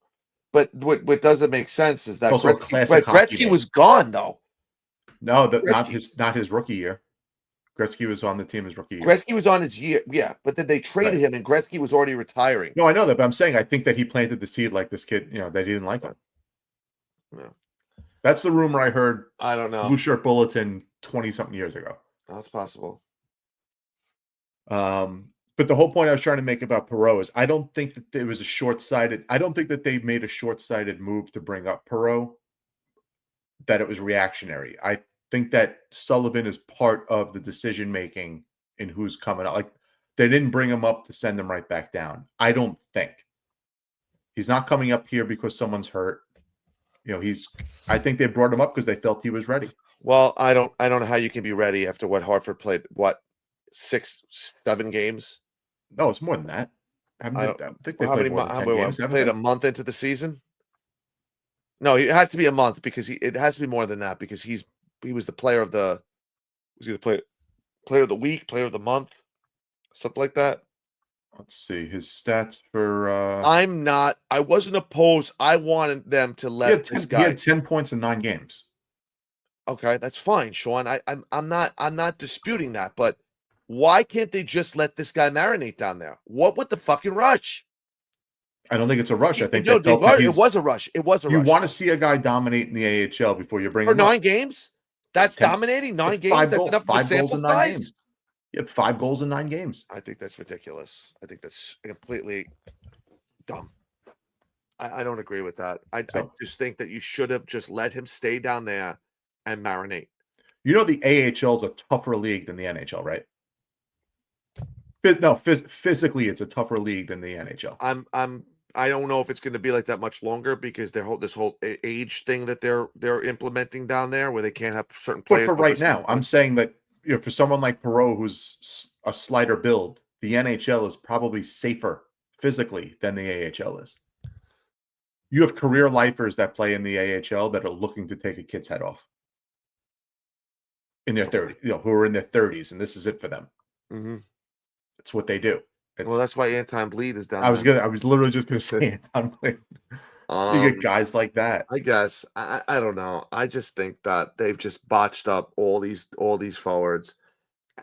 [SPEAKER 4] but what doesn't make sense is that
[SPEAKER 3] Gretzky
[SPEAKER 4] was gone though.
[SPEAKER 3] No, not his rookie year. Gretzky was on the team his rookie year.
[SPEAKER 4] Gretzky was on his year, yeah, but then they traded him, and Gretzky was already retiring.
[SPEAKER 3] No, I know that, but I'm saying I think that he planted the seed like this kid, that he didn't like him.
[SPEAKER 4] Yeah.
[SPEAKER 3] That's the rumor I heard.
[SPEAKER 4] I don't know.
[SPEAKER 3] Blue Shirt Bulletin 20-something years ago.
[SPEAKER 4] That's possible.
[SPEAKER 3] But the whole point I was trying to make about Perreault is I don't think that there was I don't think that they made a short-sighted move to bring up Perreault, that it was reactionary. I think that Sullivan is part of the decision-making in who's coming up. Like, they didn't bring him up to send him right back down. I don't think. He's not coming up here because someone's hurt. I think they brought him up because they felt he was ready.
[SPEAKER 4] Well, I don't know how you can be ready after what Hartford played, 6-7 games?
[SPEAKER 3] No, it's more than that. I think they played more than 10 games.
[SPEAKER 4] Played a month into the season? No, it had to be a month because it has to be more than that because he was the player of the player of the week, player of the month, something like that.
[SPEAKER 3] Let's see his stats for.
[SPEAKER 4] I wasn't opposed. I wanted them to let this guy.
[SPEAKER 3] He had 10 points in 9 games.
[SPEAKER 4] Okay, that's fine, Sean. I'm not disputing that, but why can't they just let this guy marinate down there? What with the fucking rush?
[SPEAKER 3] I don't think it's a rush. I think
[SPEAKER 4] it was a rush. It was a rush.
[SPEAKER 3] You want to see a guy dominate in the AHL before you bring him
[SPEAKER 4] for 9 games? That's dominating 9 games. That's enough for the sample size.
[SPEAKER 3] He had 5 goals in 9 games.
[SPEAKER 4] I think that's ridiculous. I think that's completely dumb. I don't agree with that. I just think that you should have just let him stay down there and marinate.
[SPEAKER 3] The AHL is a tougher league than the NHL, right? Physically, it's a tougher league than the NHL.
[SPEAKER 4] I don't know if it's going to be like that much longer because this whole age thing that they're implementing down there, where they can't have certain players.
[SPEAKER 3] But for right now, I'm saying that for someone like Perreault, who's a slighter build, the NHL is probably safer physically than the AHL is. You have career lifers that play in the AHL that are looking to take a kid's head off in their 30s, who are in their 30s, and this is it for them.
[SPEAKER 4] Mm-hmm.
[SPEAKER 3] It's what they do.
[SPEAKER 4] Well, that's why Anton Bleed is down.
[SPEAKER 3] I was literally just gonna say Anton Bleed. You get guys like that.
[SPEAKER 4] I guess I don't know. I just think that they've just botched up all these forwards.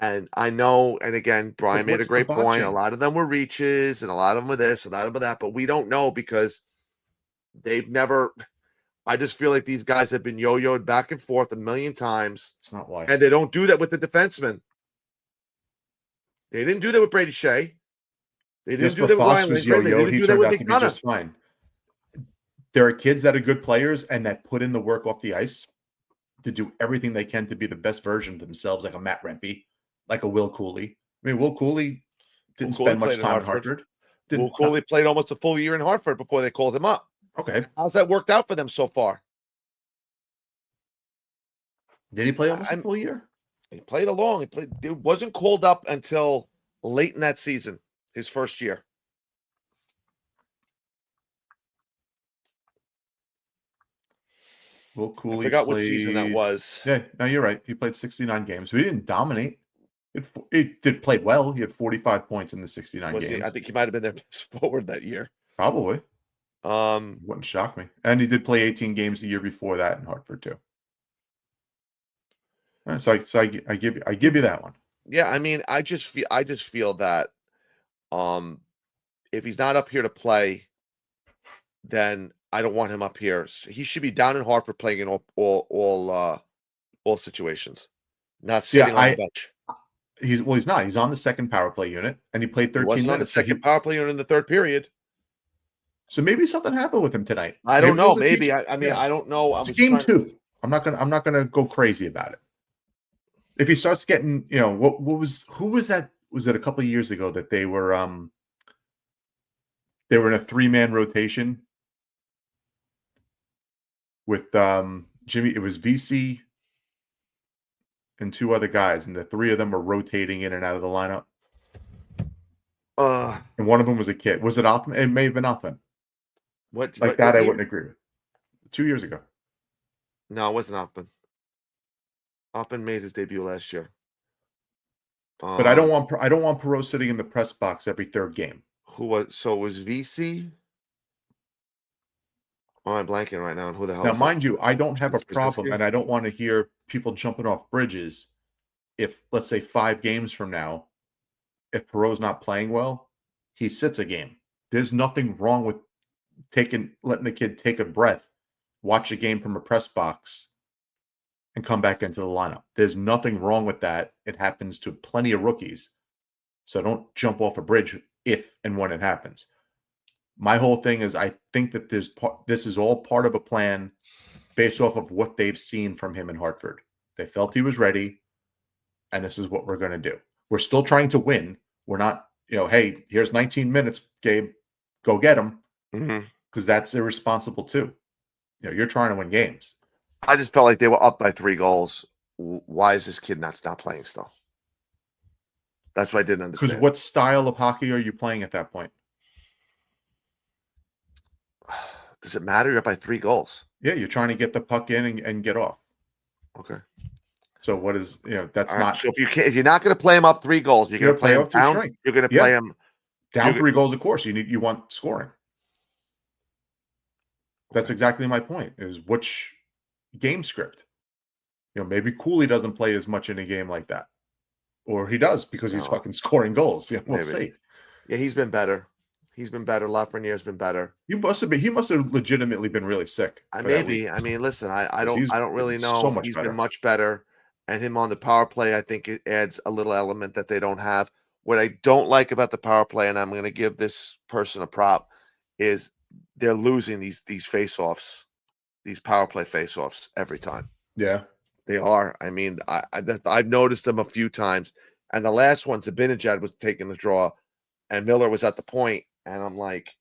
[SPEAKER 4] And I know, and again, Brian made a great point. A lot of them were reaches, and a lot of them were this, and a lot of them were that, but we don't know because they've never. I just feel like these guys have been yo-yoed back and forth a million times.
[SPEAKER 3] It's not why,
[SPEAKER 4] and they don't do that with the defensemen. They didn't do that with Brady Shea. They didn't do that with Ryan Lindgren. They didn't do that with McDonough.
[SPEAKER 3] Just fine. There are kids that are good players and that put in the work off the ice to do everything they can to be the best version of themselves, like a Matt Rempe, like a Will Cooley. I mean, Will Cooley didn't spend much time in Hartford.
[SPEAKER 4] Will Cooley played almost a full year in Hartford before they called him up.
[SPEAKER 3] Okay.
[SPEAKER 4] How's that worked out for them so far?
[SPEAKER 3] Did he play almost a full year?
[SPEAKER 4] He played along. He wasn't called up until late in that season, his first year.
[SPEAKER 3] Will Cooley.
[SPEAKER 4] I forgot what season that was.
[SPEAKER 3] Yeah, no, you're right. He played 69 games. But he didn't dominate. He did play well. He had 45 points in the 69 games.
[SPEAKER 4] I think he might have been their best forward that year.
[SPEAKER 3] Probably. Wouldn't shock me. And he did play 18 games the year before that in Hartford too. So I give you that one.
[SPEAKER 4] Yeah, I mean, I just feel that if he's not up here to play, then I don't want him up here. He should be down in Hartford playing in all situations, not sitting on the bench.
[SPEAKER 3] He's not. He's on the second power play unit, and he played 13 minutes.
[SPEAKER 4] On the second power play unit in the third period.
[SPEAKER 3] So maybe something happened with him tonight.
[SPEAKER 4] I don't know. Maybe I don't know.
[SPEAKER 3] It's game 2. I'm not gonna go crazy about it. If he starts getting, who was that? Was it a couple of years ago that they were in a 3-man rotation with Jimmy? It was VC and 2 other guys, and the 3 of them were rotating in and out of the lineup. And one of them was a kid. Was it Othman? It may have been Othman. I wouldn't agree with. 2 years ago.
[SPEAKER 4] No, it wasn't Othman. Othman made his debut last year.
[SPEAKER 3] But I don't want Perreault sitting in the press box every third game.
[SPEAKER 4] It was VC? Oh, I'm blanking right now on who the hell.
[SPEAKER 3] Now, mind you, I don't have a problem, and I don't want to hear people jumping off bridges if, let's say, 5 games from now, if Perreault's not playing well, he sits a game. There's nothing wrong with letting the kid take a breath, watch a game from a press box, and come back into the lineup. There's nothing wrong with that. It happens to plenty of rookies. So don't jump off a bridge if and when it happens. My whole thing is I think that this is all part of a plan based off of what they've seen from him in Hartford. They felt he was ready, and this is what we're going to do. We're still trying to win. We're not, hey, here's 19 minutes, Gabe. Go get him. Because that's irresponsible too. You're trying to win games.
[SPEAKER 4] I just felt like they were up by 3 goals. Why is this kid not playing still? That's what I didn't understand.
[SPEAKER 3] Because what style of hockey are you playing at that point?
[SPEAKER 4] Does it matter? You're up by 3 goals.
[SPEAKER 3] Yeah, you're trying to get the puck in and get off.
[SPEAKER 4] Okay.
[SPEAKER 3] So what is that's
[SPEAKER 4] all
[SPEAKER 3] not.
[SPEAKER 4] Right. So if you're not going to play him up 3 goals, you're going to play him down. You're going to play him
[SPEAKER 3] down 3 goals. Of course, you want scoring. That's exactly my point. Is which game script? Maybe Cooley doesn't play as much in a game like that, or he does because he's fucking scoring goals. We'll see.
[SPEAKER 4] Yeah, he's been better. He's been better. Lafreniere's been better.
[SPEAKER 3] He must have legitimately been really sick.
[SPEAKER 4] Maybe. I mean, listen, I don't really know.
[SPEAKER 3] So much
[SPEAKER 4] he's
[SPEAKER 3] better.
[SPEAKER 4] Been much better. And him on the power play, I think it adds a little element that they don't have. What I don't like about the power play, and I'm going to give this person a prop, is they're losing these face-offs, these power play face-offs every time.
[SPEAKER 3] Yeah,
[SPEAKER 4] they are. I mean, I've noticed them a few times. And the last one, Zibanejad was taking the draw, and Miller was at the point, and I'm like,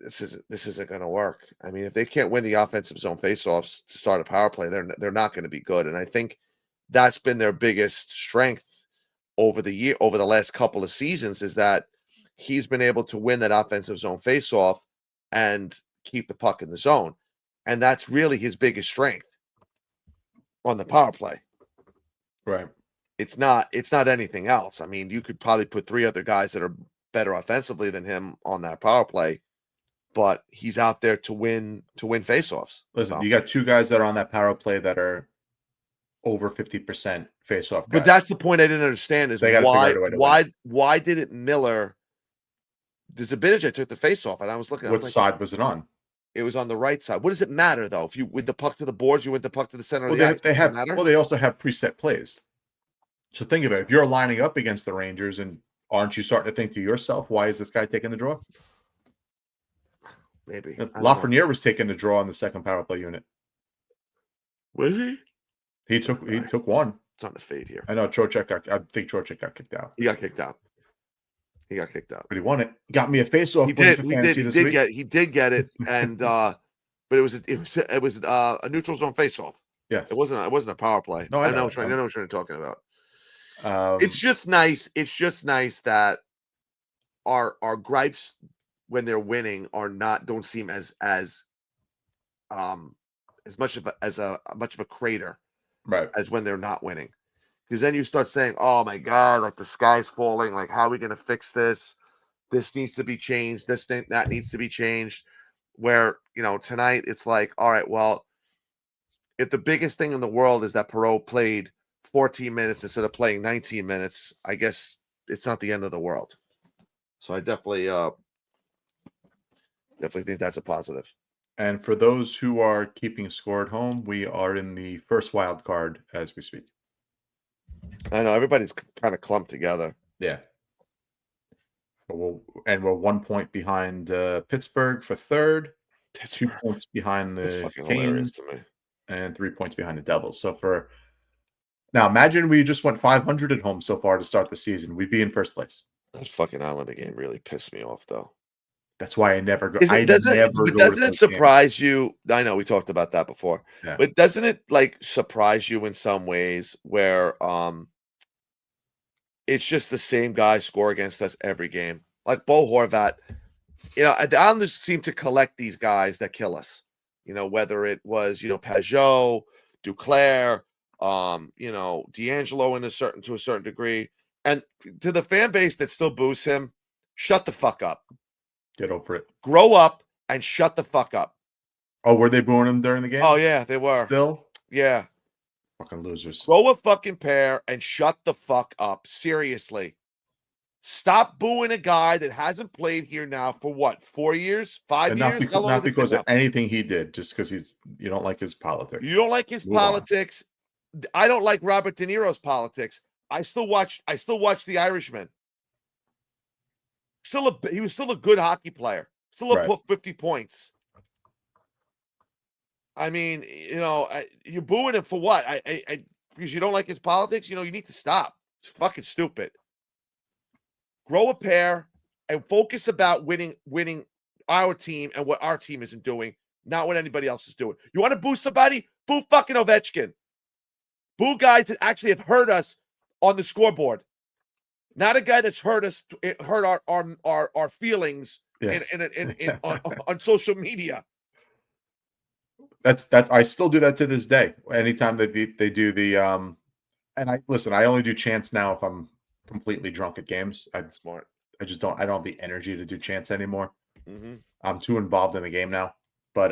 [SPEAKER 4] this isn't going to work. I mean, if they can't win the offensive zone faceoffs to start a power play, they're not going to be good. And I think that's been their biggest strength over the last couple of seasons, is that he's been able to win that offensive zone faceoff and keep the puck in the zone. And that's really his biggest strength on the power play.
[SPEAKER 3] Right.
[SPEAKER 4] It's not anything else. I mean, you could probably put 3 other guys that are better offensively than him on that power play, but he's out there to win faceoffs.
[SPEAKER 3] Listen, you got 2 guys that are on that power play that are over 50% faceoff guys.
[SPEAKER 4] But that's the point I didn't understand, is why didn't Miller? There's a Zibanejad took the faceoff, and I was looking.
[SPEAKER 3] What side was it on?
[SPEAKER 4] It was on the right side. What does it matter though? If you win the puck to the boards, you win the puck to the center of the ice.
[SPEAKER 3] They also have preset plays. So think about it. If you're lining up against the Rangers, and aren't you starting to think to yourself, why is this guy taking the draw?
[SPEAKER 4] Maybe
[SPEAKER 3] Lafreniere was taking the draw on the second power play unit.
[SPEAKER 4] Was he?
[SPEAKER 3] He took one.
[SPEAKER 4] It's on the fade here.
[SPEAKER 3] I know Trocheck. I think Trocheck got kicked out.
[SPEAKER 4] He got kicked out.
[SPEAKER 3] But he won it. Got me a face-off.
[SPEAKER 4] He did get it, and but it was a neutral zone face-off.
[SPEAKER 3] Yes.
[SPEAKER 4] It wasn't a power play. No, I know what you're talking about. It's just nice. It's just nice that our gripes when they're winning don't seem as much of a crater,
[SPEAKER 3] right,
[SPEAKER 4] as when they're not winning. Because then you start saying, oh my God, like the sky's falling. Like, how are we going to fix this? This needs to be changed. That needs to be changed. Where, tonight it's like, all right, well, if the biggest thing in the world is that Perreault played 14 minutes instead of playing 19 minutes, I guess it's not the end of the world. So I definitely think that's a positive.
[SPEAKER 3] And for those who are keeping score at home, we are in the first wild card as we speak.
[SPEAKER 4] I know everybody's kind of clumped together.
[SPEAKER 3] Yeah. We're 1 point behind Pittsburgh for third, 2 points behind the Canes,
[SPEAKER 4] to me,
[SPEAKER 3] and 3 points behind the Devils. So now imagine we just went 500 at home so far to start the season. We'd be in first place.
[SPEAKER 4] That fucking Islander game really pissed me off, though.
[SPEAKER 3] That's why I never go.
[SPEAKER 4] Doesn't it surprise you? I know we talked about that before, but doesn't it surprise you in some ways where it's just the same guys score against us every game? Like Bo Horvat, the Islanders seem to collect these guys that kill us. Whether it was Pajot, Duclair, D'Angelo to a certain degree, and to the fan base that still boos him, shut the fuck up.
[SPEAKER 3] Get over it.
[SPEAKER 4] Grow up and shut the fuck up.
[SPEAKER 3] Oh, were they booing him during the game?
[SPEAKER 4] Oh, yeah, they were.
[SPEAKER 3] Still?
[SPEAKER 4] Yeah.
[SPEAKER 3] Fucking losers.
[SPEAKER 4] Grow a fucking pair and shut the fuck up. Seriously. Stop booing a guy that hasn't played here now for what? 4 years? 5 years?
[SPEAKER 3] Not because of anything he did, just because you don't like his politics.
[SPEAKER 4] You don't like his politics. I don't like Robert De Niro's politics. I still watch The Irishman. He was still a good hockey player. Still put 50 points. I mean, you're booing him for what? Because you don't like his politics. You need to stop. It's fucking stupid. Grow a pair and focus about winning our team and what our team isn't doing, not what anybody else is doing. You want to boo somebody? Boo fucking Ovechkin. Boo guys that actually have hurt us on the scoreboard. Not a guy that's hurt our feelings on social media.
[SPEAKER 3] That's I still do that to this day. Anytime they do the and I only do chants now if I'm completely drunk at games. I'm
[SPEAKER 4] smart.
[SPEAKER 3] I don't have the energy to do chants anymore.
[SPEAKER 4] Mm-hmm.
[SPEAKER 3] I'm too involved in the game now. But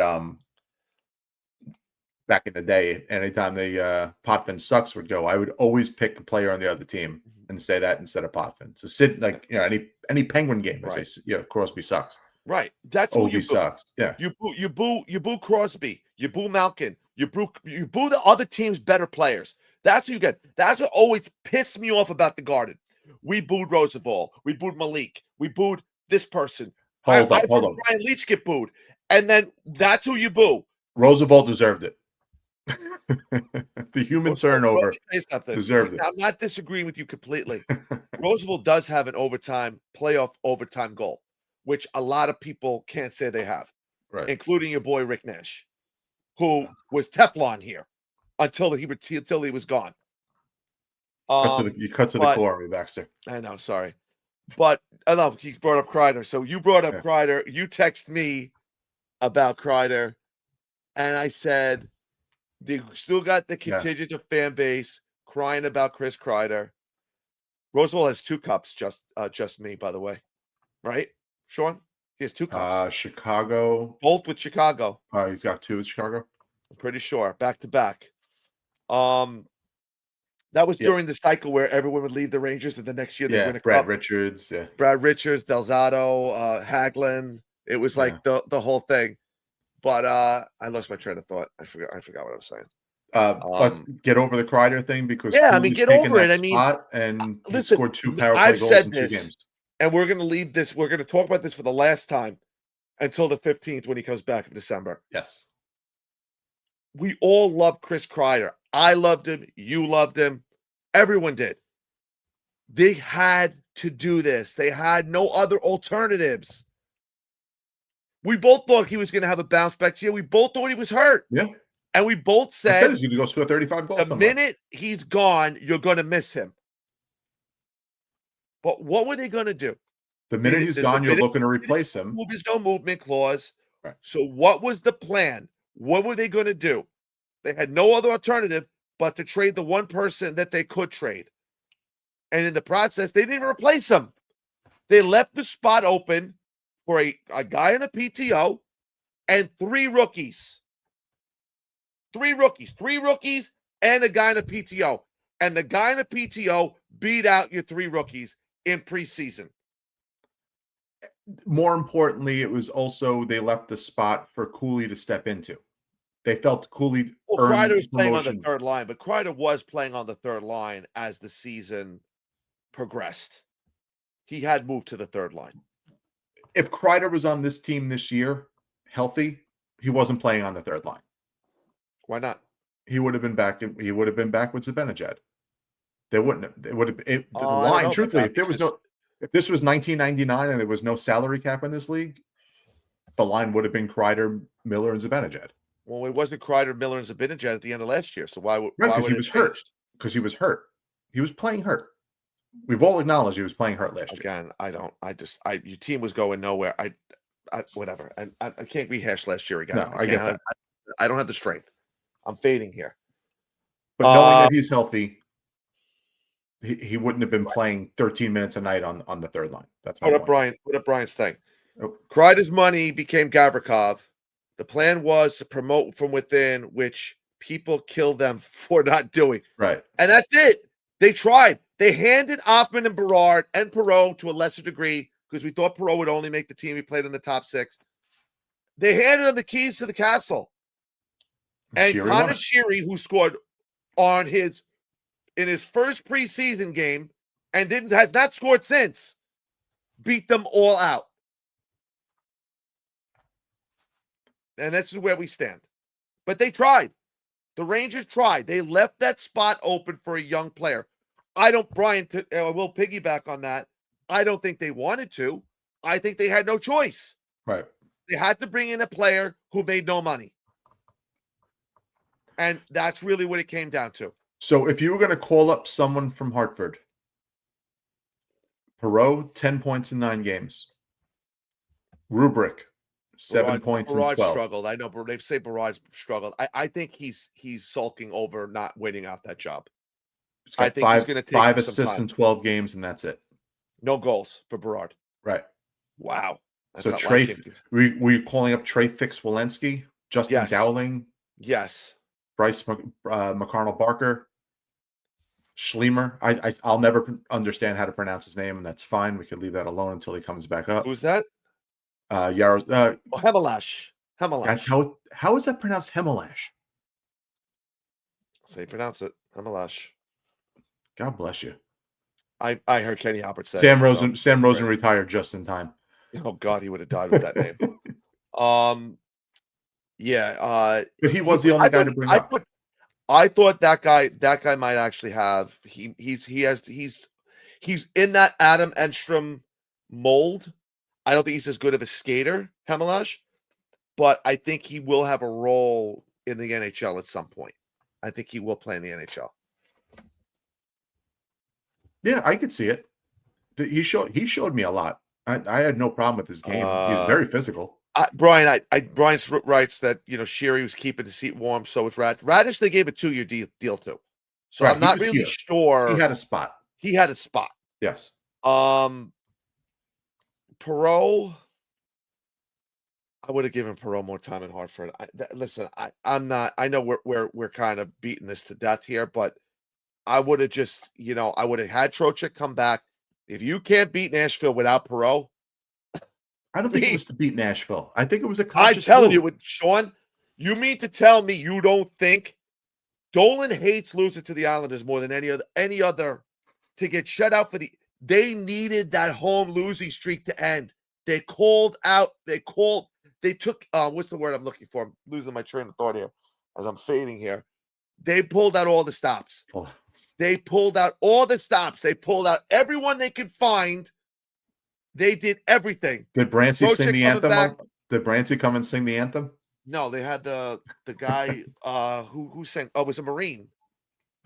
[SPEAKER 3] back in the day, anytime the Potvin sucks would go, I would always pick a player on the other team and say that instead of Potvin. So any Penguin game, I say, Crosby sucks.
[SPEAKER 4] Right. That's who you boo.
[SPEAKER 3] Sucks. Yeah.
[SPEAKER 4] You boo Crosby. You boo Malkin. You boo the other team's better players. That's what you get. That's what always pissed me off about the Garden. We booed Roosevelt. We booed Malik. We booed this person.
[SPEAKER 3] Hold on.
[SPEAKER 4] Brian Leach get booed. And then that's who you boo.
[SPEAKER 3] Roosevelt deserved it. The human turnover deserved it.
[SPEAKER 4] I'm not disagreeing with you completely. Roseville does have an playoff overtime goal, which a lot of people can't say they have,
[SPEAKER 3] Right.
[SPEAKER 4] including your boy Rick Nash, who was Teflon here until he was gone.
[SPEAKER 3] You cut to the core, Baxter.
[SPEAKER 4] I know, sorry. But I love he brought up Kreider. So you brought up Kreider. You text me about Kreider, and I said they still got the contingent of fan base crying about Chris Kreider. Roseville has 2 cups, just me, by the way. Right, Sean? He has 2 cups.
[SPEAKER 3] Chicago.
[SPEAKER 4] Both with Chicago.
[SPEAKER 3] He's got 2 with Chicago.
[SPEAKER 4] I'm pretty sure. Back to back. That was during the cycle where everyone would leave the Rangers, and the next year they win a
[SPEAKER 3] Brad
[SPEAKER 4] cup.
[SPEAKER 3] Richards,
[SPEAKER 4] Brad Richards, Delzato, Hagelin. It was like the whole thing. But I lost my train of thought. I forgot what I was saying.
[SPEAKER 3] But get over the Kreider thing because
[SPEAKER 4] get over it. I mean,
[SPEAKER 3] and he
[SPEAKER 4] listen,
[SPEAKER 3] scored 2 power play goals in 2 games.
[SPEAKER 4] And we're going to leave this. We're going to talk about this for the last time until the 15th when he comes back in December.
[SPEAKER 3] Yes.
[SPEAKER 4] We all love Chris Kreider. I loved him. You loved him. Everyone did. They had to do this. They had no other alternatives. We both thought he was going to have a bounce back year. We both thought he was hurt.
[SPEAKER 3] Yeah.
[SPEAKER 4] And we both said
[SPEAKER 3] he's going to go score 35 goals.
[SPEAKER 4] The minute he's gone, you're going to miss him. But what were they going to do?
[SPEAKER 3] The minute he's gone, you're looking to replace him.
[SPEAKER 4] There's no movement clause.
[SPEAKER 3] Right.
[SPEAKER 4] So what was the plan? What were they going to do? They had no other alternative but to trade the one person that they could trade. And in the process, they didn't even replace him. They left the spot open for a guy in a PTO and 3 rookies. 3 rookies and a guy in a PTO. And the guy in a PTO beat out your 3 rookies in preseason.
[SPEAKER 3] More importantly, it was also they left the spot for Cooley to step into. They felt Cooley earned
[SPEAKER 4] Kreider was playing
[SPEAKER 3] promotion.
[SPEAKER 4] on the third line, but Kreider was playing on the third line as the season progressed. He had moved to the third line.
[SPEAKER 3] If Kreider was on this team this year, healthy, he wasn't playing on the third line.
[SPEAKER 4] Why not?
[SPEAKER 3] He would have been back. He would have been back with Zibanejad. They wouldn't have. It would have. The line, truthfully, if this was 1999 and there was no salary cap in this league, the line would have been Kreider, Miller, and Zibanejad.
[SPEAKER 4] Well, it wasn't Kreider, Miller, and Zibanejad at the end of last year. So why would?
[SPEAKER 3] Right,
[SPEAKER 4] because
[SPEAKER 3] he was hurt. Because he was hurt. He was playing hurt. We've all acknowledged he was playing hurt last year.
[SPEAKER 4] Again, your team was going nowhere. Whatever. I can't rehash last year again.
[SPEAKER 3] No, I get that.
[SPEAKER 4] I don't have the strength. I'm fading here.
[SPEAKER 3] But knowing that he's healthy, he wouldn't have been playing 13 minutes a night on the third line. That's my point.
[SPEAKER 4] What up, Brian's thing? Oh. Kreider's money became Gavrikov. The plan was to promote from within, which people kill them for not doing.
[SPEAKER 3] Right.
[SPEAKER 4] And that's it. They tried. They handed Hoffman and Berard and Perreault to a lesser degree because we thought Perreault would only make the team. He played in the top 6. They handed him the keys to the castle. And Connor Sheary, who scored in his first preseason game and has not scored since, beat them all out. And this is where we stand. But they tried. The Rangers tried. They left that spot open for a young player. I will piggyback on that. I don't think they wanted to. I think they had no choice.
[SPEAKER 3] Right.
[SPEAKER 4] They had to bring in a player who made no money. And that's really what it came down to.
[SPEAKER 3] So if you were going to call up someone from Hartford, Perreault, 10 points in 9 games. Rubric, 7 points in 12.
[SPEAKER 4] Struggled. I know, but they say Barrage struggled. I think he's sulking over not winning out that job. I think he's going to take
[SPEAKER 3] 5 assists in 12 games, and that's it.
[SPEAKER 4] No goals for Berard.
[SPEAKER 3] Right.
[SPEAKER 4] Wow.
[SPEAKER 3] So Trey, we calling up Trey Fix-Walensky, Justin Dowling.
[SPEAKER 4] Yes.
[SPEAKER 3] Bryce McCarnell-Barker, Schlemer. I'll never understand how to pronounce his name, and that's fine. We could leave that alone until he comes back up.
[SPEAKER 4] Who's that?
[SPEAKER 3] Hemelash. That's how is that pronounced? Hemelash.
[SPEAKER 4] Say pronounce it. Hemelash.
[SPEAKER 3] God bless you.
[SPEAKER 4] I heard Kenny Albert say
[SPEAKER 3] Sam Rosen retired just in time.
[SPEAKER 4] Oh God, he would have died with that name. Yeah.
[SPEAKER 3] But he was the only guy to bring up.
[SPEAKER 4] I thought that guy might actually have he's in that Adam Enstrom mold. I don't think he's as good of a skater, Hamelage, but I think he will have a role in the NHL at some point. I think he will play in the NHL.
[SPEAKER 3] Yeah, I could see it. He showed me a lot. I had no problem with his game. He's very physical.
[SPEAKER 4] Brian writes that Sherry was keeping the seat warm, so was Radish. They gave a 2-year deal to, so right, I'm not really sure.
[SPEAKER 3] He had a spot.
[SPEAKER 4] Yes.
[SPEAKER 3] Perreault,
[SPEAKER 4] I would have given Perreault more time in Hartford. Listen, I'm not. I know we're kind of beating this to death here, but I would have just I would have had Trocheck come back. If you can't beat Nashville without Perreault.
[SPEAKER 3] I don't think it was to beat Nashville. I think it was a conscious
[SPEAKER 4] I'm telling you, Sean, you mean to tell me you don't think Dolan hates losing to the Islanders more than any other to get shut out for they needed that home losing streak to end. They took what's the word I'm looking for? I'm losing my train of thought here as I'm fading here. They pulled out all the stops. They pulled out all the stops. They pulled out everyone they could find. They did everything.
[SPEAKER 3] Did Brancy sing the anthem? Did Brancy come and sing the anthem?
[SPEAKER 4] No, they had the guy who sang. Oh, it was a Marine.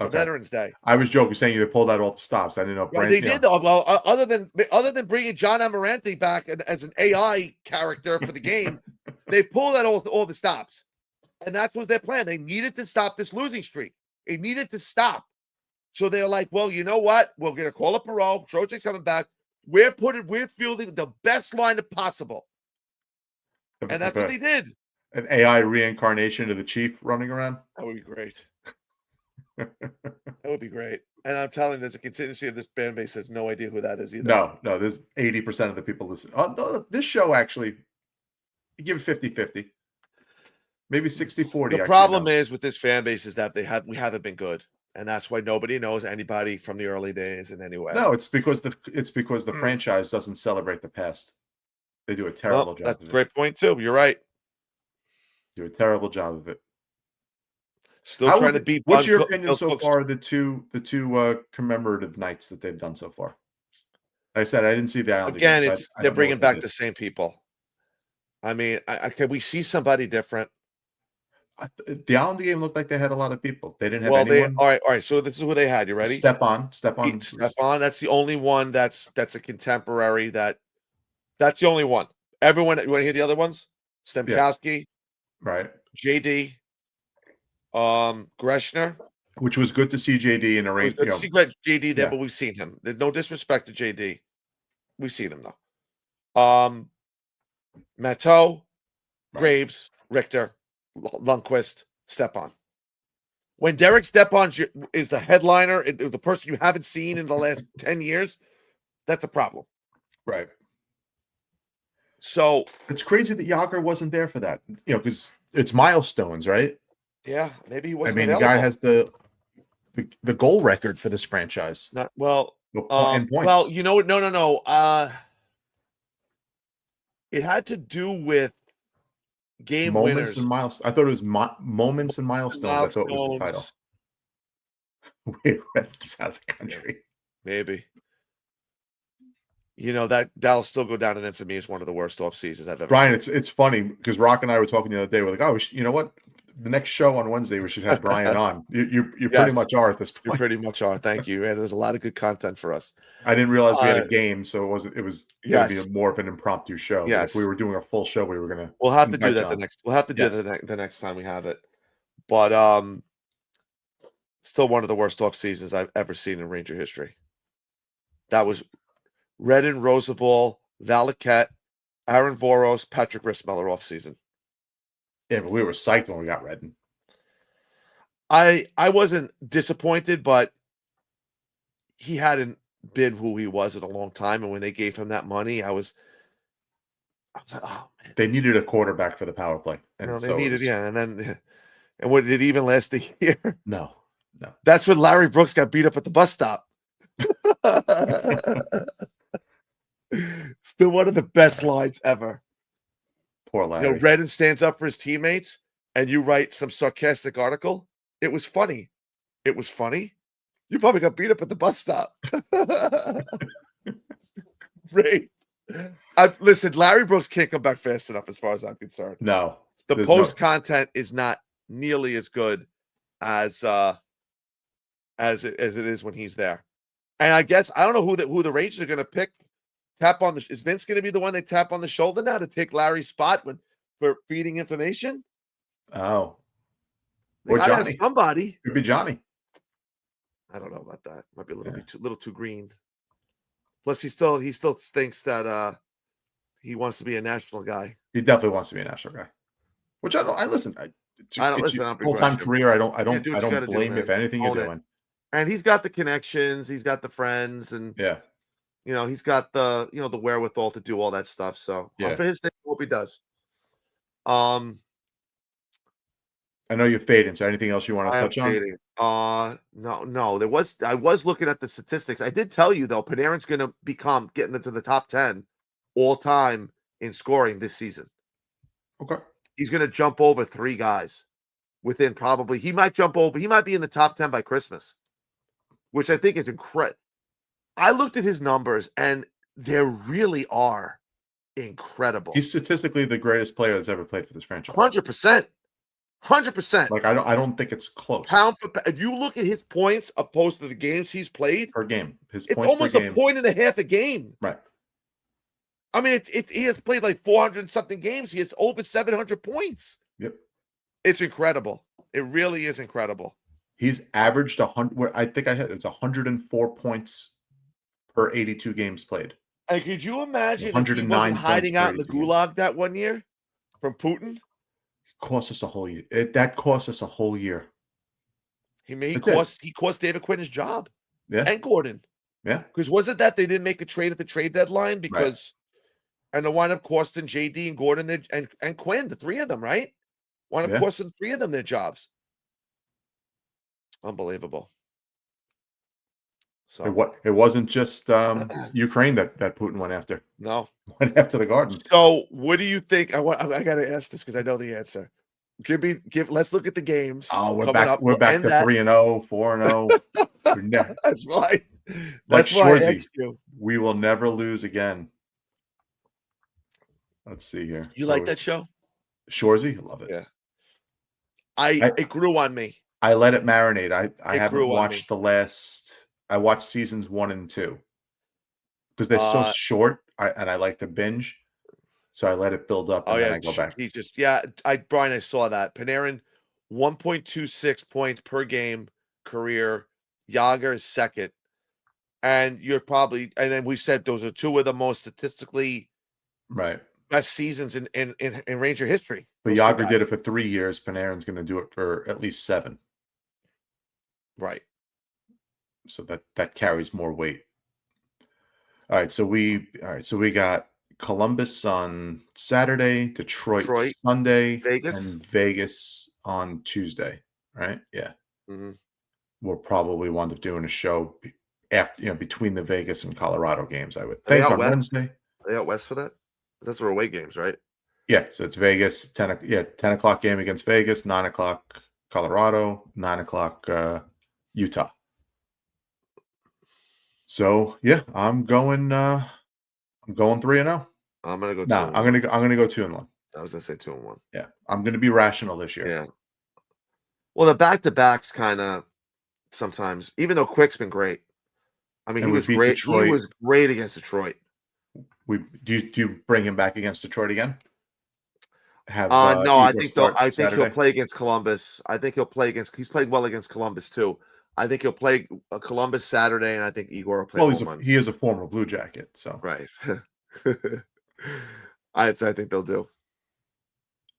[SPEAKER 4] Okay. Veterans Day.
[SPEAKER 3] I was joking, saying they pulled out all the stops. I didn't know.
[SPEAKER 4] Brancy, they did. Well, other than bringing John Amarante back as an AI character for the game, they pulled out all the stops, and that was their plan. They needed to stop this losing streak. It needed to stop. So they're like, well, you know what? We're going to call up Perreault. Trocheck's coming back. We're fielding the best lineup possible. And that's what they did.
[SPEAKER 3] An AI reincarnation of the Chief running around?
[SPEAKER 4] That would be great. That would be great. And I'm telling you, there's a contingency of this fan base has no idea who that is either.
[SPEAKER 3] No, there's 80% of the people listen. This show actually, you give it 50-50. Maybe 60-40.
[SPEAKER 4] The problem is with this fan base is that we haven't been good. And that's why nobody knows anybody from the early days in any way.
[SPEAKER 3] No, it's because the franchise doesn't celebrate the past. They do a terrible job.
[SPEAKER 4] That's a great point too. You're right.
[SPEAKER 3] Do a terrible job of it.
[SPEAKER 4] Still trying to beat.
[SPEAKER 3] What's your opinion so far? The two commemorative nights that they've done so far. Like I said, I didn't see the Islanders.
[SPEAKER 4] Again, they're bringing back the same people. I mean, can we see somebody different?
[SPEAKER 3] The Islander game looked like they had a lot of people. They didn't have anyone.
[SPEAKER 4] All right. So this is who they had. You ready?
[SPEAKER 3] Stepan.
[SPEAKER 4] That's the only one that's a contemporary. That's the only one. Everyone. You want to hear the other ones? Stemkowski,
[SPEAKER 3] yeah. Right?
[SPEAKER 4] JD, Greshner.
[SPEAKER 3] Which was good to see JD in a range.
[SPEAKER 4] Good to see JD there, but we've seen him. There's no disrespect to JD. We've seen him though. Matteau, Graves, Richter, Lundqvist, Stepan. When Derek Stepan is the headliner, the person you haven't seen in the last 10 years, that's a problem.
[SPEAKER 3] Right.
[SPEAKER 4] So
[SPEAKER 3] it's crazy that Yager wasn't there for that. Because it's milestones, right?
[SPEAKER 4] Yeah, maybe he wasn't.
[SPEAKER 3] I mean, the guy has the goal record for this franchise.
[SPEAKER 4] Well, no. It had to do with game
[SPEAKER 3] moments
[SPEAKER 4] winners
[SPEAKER 3] and milestones. I thought it was moments and milestones. I thought it was the title. It's out of the country.
[SPEAKER 4] Maybe. That'll still go down in infamy as one of the worst off seasons I've ever
[SPEAKER 3] Brian, seen. It's funny because Rock and I were talking the other day. We're like, oh, you know what? The next show on Wednesday, we should have Brian on. You pretty much are at this point.
[SPEAKER 4] You pretty much are. Thank you. And there's a lot of good content for us.
[SPEAKER 3] I didn't realize we had a game, so it was going to be more of an impromptu show.
[SPEAKER 4] Yes.
[SPEAKER 3] If we were doing a full show, we were going to.
[SPEAKER 4] We'll have to do that the next time we have it. But still one of the worst off seasons I've ever seen in Ranger history. That was Redden, Roosevelt, Valaket, Aaron Voros, Patrick Rissmeller off season.
[SPEAKER 3] Yeah, but we were psyched when we got Redden.
[SPEAKER 4] I wasn't disappointed, but he hadn't been who he was in a long time. And when they gave him that money, I was like, oh man.
[SPEAKER 3] They needed a quarterback for the power play.
[SPEAKER 4] And and what did it even last the year?
[SPEAKER 3] No.
[SPEAKER 4] That's when Larry Brooks got beat up at the bus stop. Still one of the best lines ever.
[SPEAKER 3] Poor Larry.
[SPEAKER 4] Redden stands up for his teammates, and you write some sarcastic article. It was funny. It was funny. You probably got beat up at the bus stop. Right. Listen, Larry Brooks can't come back fast enough as far as I'm concerned.
[SPEAKER 3] No.
[SPEAKER 4] The post content is not nearly as good as it is when he's there. And I guess I don't know who the Rangers are going to pick. Is Vince going to be the one they tap on the shoulder now to take Larry's spot for feeding information?
[SPEAKER 3] Oh.
[SPEAKER 4] Or Johnny. Somebody.
[SPEAKER 3] Could be Johnny.
[SPEAKER 4] I don't know about that. Might be a little too green. Plus, he still thinks that he wants to be a national guy.
[SPEAKER 3] He definitely wants to be a national guy. Which I don't. I listen. It's full-time career. I don't blame if anything you're doing.
[SPEAKER 4] And he's got the connections. He's got the friends, and he's got the the wherewithal to do all that stuff. So for his sake, I hope he does.
[SPEAKER 3] I know you're fading. So anything else you want to touch on?
[SPEAKER 4] No. I was looking at the statistics. I did tell you though, Panarin's going to getting into the top 10 all time in scoring this season.
[SPEAKER 3] Okay.
[SPEAKER 4] He's going to jump over 3 guys within he might be in the top 10 by Christmas, which I think is incredible. I looked at his numbers and they really are incredible.
[SPEAKER 3] He's statistically the greatest player that's ever played for this franchise.
[SPEAKER 4] 100%. 100%.
[SPEAKER 3] Like I don't think it's close.
[SPEAKER 4] Pound for if you look at his points opposed to the games he's played
[SPEAKER 3] per game, it's
[SPEAKER 4] almost a point and a half a game.
[SPEAKER 3] Right.
[SPEAKER 4] I mean, he has played like 400 something games. He has over 700 points.
[SPEAKER 3] Yep.
[SPEAKER 4] It's incredible. It really is incredible.
[SPEAKER 3] He's averaged 100. I think it's 104 points per 82 games played.
[SPEAKER 4] And could you imagine if he wasn't hiding out in the gulag that one year from Putin?
[SPEAKER 3] Cost us a whole year. That cost us a whole year.
[SPEAKER 4] He cost David Quinn his job.
[SPEAKER 3] Yeah.
[SPEAKER 4] And Gordon.
[SPEAKER 3] Yeah.
[SPEAKER 4] Because wasn't that they didn't make a trade at the trade deadline because and it wound up costing JD and Gordon and Quinn, the 3 of them, right? Wound up costing 3 of them their jobs. Unbelievable.
[SPEAKER 3] So it wasn't just Ukraine that Putin went after.
[SPEAKER 4] No,
[SPEAKER 3] went after the Garden.
[SPEAKER 4] So what do you think? I got to ask this because I know the answer. Let's look at the games.
[SPEAKER 3] Oh, we're back to 3-0, 4-0.
[SPEAKER 4] That's right.
[SPEAKER 3] That's why I asked you. We will never lose again. Let's see here.
[SPEAKER 4] You like that show?
[SPEAKER 3] Shorzy? I love it.
[SPEAKER 4] Yeah. It grew on me. I
[SPEAKER 3] let it marinate. I haven't watched the last. I watched seasons 1 and 2 because they're so short. I like to binge, so I let it build up and then I go back.
[SPEAKER 4] Brian, I saw that Panarin 1.26 points per game career. Yager is second, and and then we said those are 2 of the most statistically best seasons in Ranger history.
[SPEAKER 3] But Yager did it for 3 years. Panarin's going to do it for at least 7.
[SPEAKER 4] Right.
[SPEAKER 3] So that carries more weight. All right, so we got Columbus on Saturday, Detroit Sunday, and Vegas on Tuesday. Right? Yeah.
[SPEAKER 4] Mm-hmm.
[SPEAKER 3] We'll probably wind up doing a show after between the Vegas and Colorado games. I would think on Wednesday.
[SPEAKER 4] Are they out west for that? Those are away games, right?
[SPEAKER 3] Yeah. So it's Vegas 10 o'clock game against Vegas, 9 o'clock Colorado, 9 o'clock Utah. So I'm going 3-0.
[SPEAKER 4] I'm gonna go.
[SPEAKER 3] No, I'm gonna go 2-1.
[SPEAKER 4] I was gonna say 2-1.
[SPEAKER 3] Yeah, I'm gonna be rational this year.
[SPEAKER 4] Yeah. Well, the back-to-backs kind of sometimes, even though Quick's been great. I mean, he was great. Detroit. He was great against Detroit.
[SPEAKER 3] Do you bring him back against Detroit again?
[SPEAKER 4] No, I think he'll play against Columbus. I think he'll play against. He's played well against Columbus too. I think he'll play Columbus Saturday, and I think Igor will play.
[SPEAKER 3] Well, he is a former Blue Jacket, so
[SPEAKER 4] right. I think they'll do.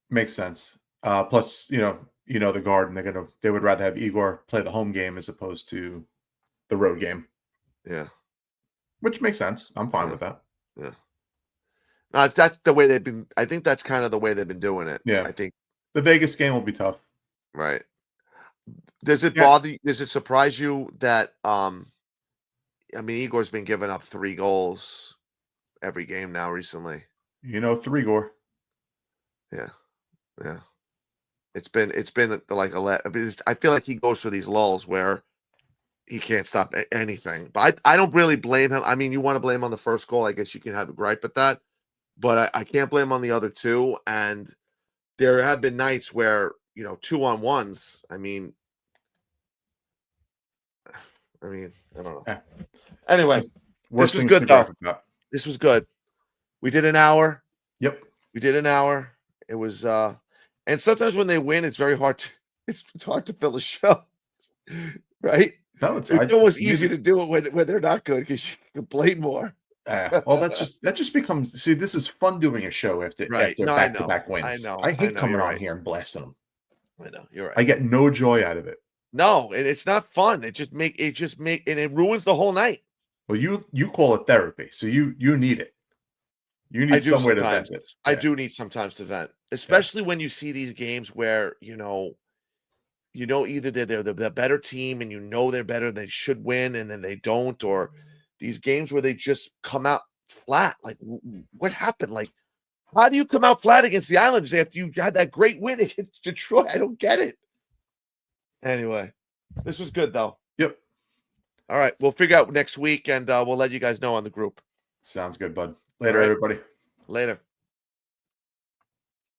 [SPEAKER 3] Makes sense. Plus, the Garden. They would rather have Igor play the home game as opposed to the road game.
[SPEAKER 4] Yeah,
[SPEAKER 3] which makes sense. I'm fine with that.
[SPEAKER 4] Yeah. No, that's the way they've been. I think that's kind of the way they've been doing it.
[SPEAKER 3] Yeah,
[SPEAKER 4] I think
[SPEAKER 3] the Vegas game will be tough.
[SPEAKER 4] Right. Does it bother you? Does it surprise you that Igor's been giving up 3 goals every game now recently?
[SPEAKER 3] 3 Gore.
[SPEAKER 4] Yeah. It's been like I feel like he goes through these lulls where he can't stop anything. But I don't really blame him. I mean, you want to blame him on the first goal. I guess you can have a gripe at that. But I can't blame him on the other two. And there have been nights where, 2-on-1s. I mean, I don't know.
[SPEAKER 3] Yeah.
[SPEAKER 4] Anyway,
[SPEAKER 3] Worst
[SPEAKER 4] this was
[SPEAKER 3] things
[SPEAKER 4] good
[SPEAKER 3] to
[SPEAKER 4] though.
[SPEAKER 3] graphic about.
[SPEAKER 4] This was good. We did an hour.
[SPEAKER 3] Yep.
[SPEAKER 4] We did an hour. It was and sometimes when they win, it's very hard it's hard to fill a show. Right?
[SPEAKER 3] No,
[SPEAKER 4] It's almost easier to do it when they're not good because you can complain more.
[SPEAKER 3] Well, that just becomes. See, this is fun doing a show after back-to-back wins. I hate coming on here and blasting them.
[SPEAKER 4] I know you're right.
[SPEAKER 3] I get no joy out of it.
[SPEAKER 4] No, and it's not fun. It ruins the whole night.
[SPEAKER 3] Well, you call it therapy, so you need it. You need somewhere to vent it.
[SPEAKER 4] I do need sometimes to vent, especially when you see these games where either they're the better team and they're better, they should win, and then they don't, or these games where they just come out flat. Like, what happened? Like, how do you come out flat against the Islanders after you had that great win against Detroit? I don't get it. Anyway, this was good though.
[SPEAKER 3] Yep.
[SPEAKER 4] All right, we'll figure out next week, and we'll let you guys know on the group.
[SPEAKER 3] Sounds good, bud. Later, everybody.
[SPEAKER 4] Later.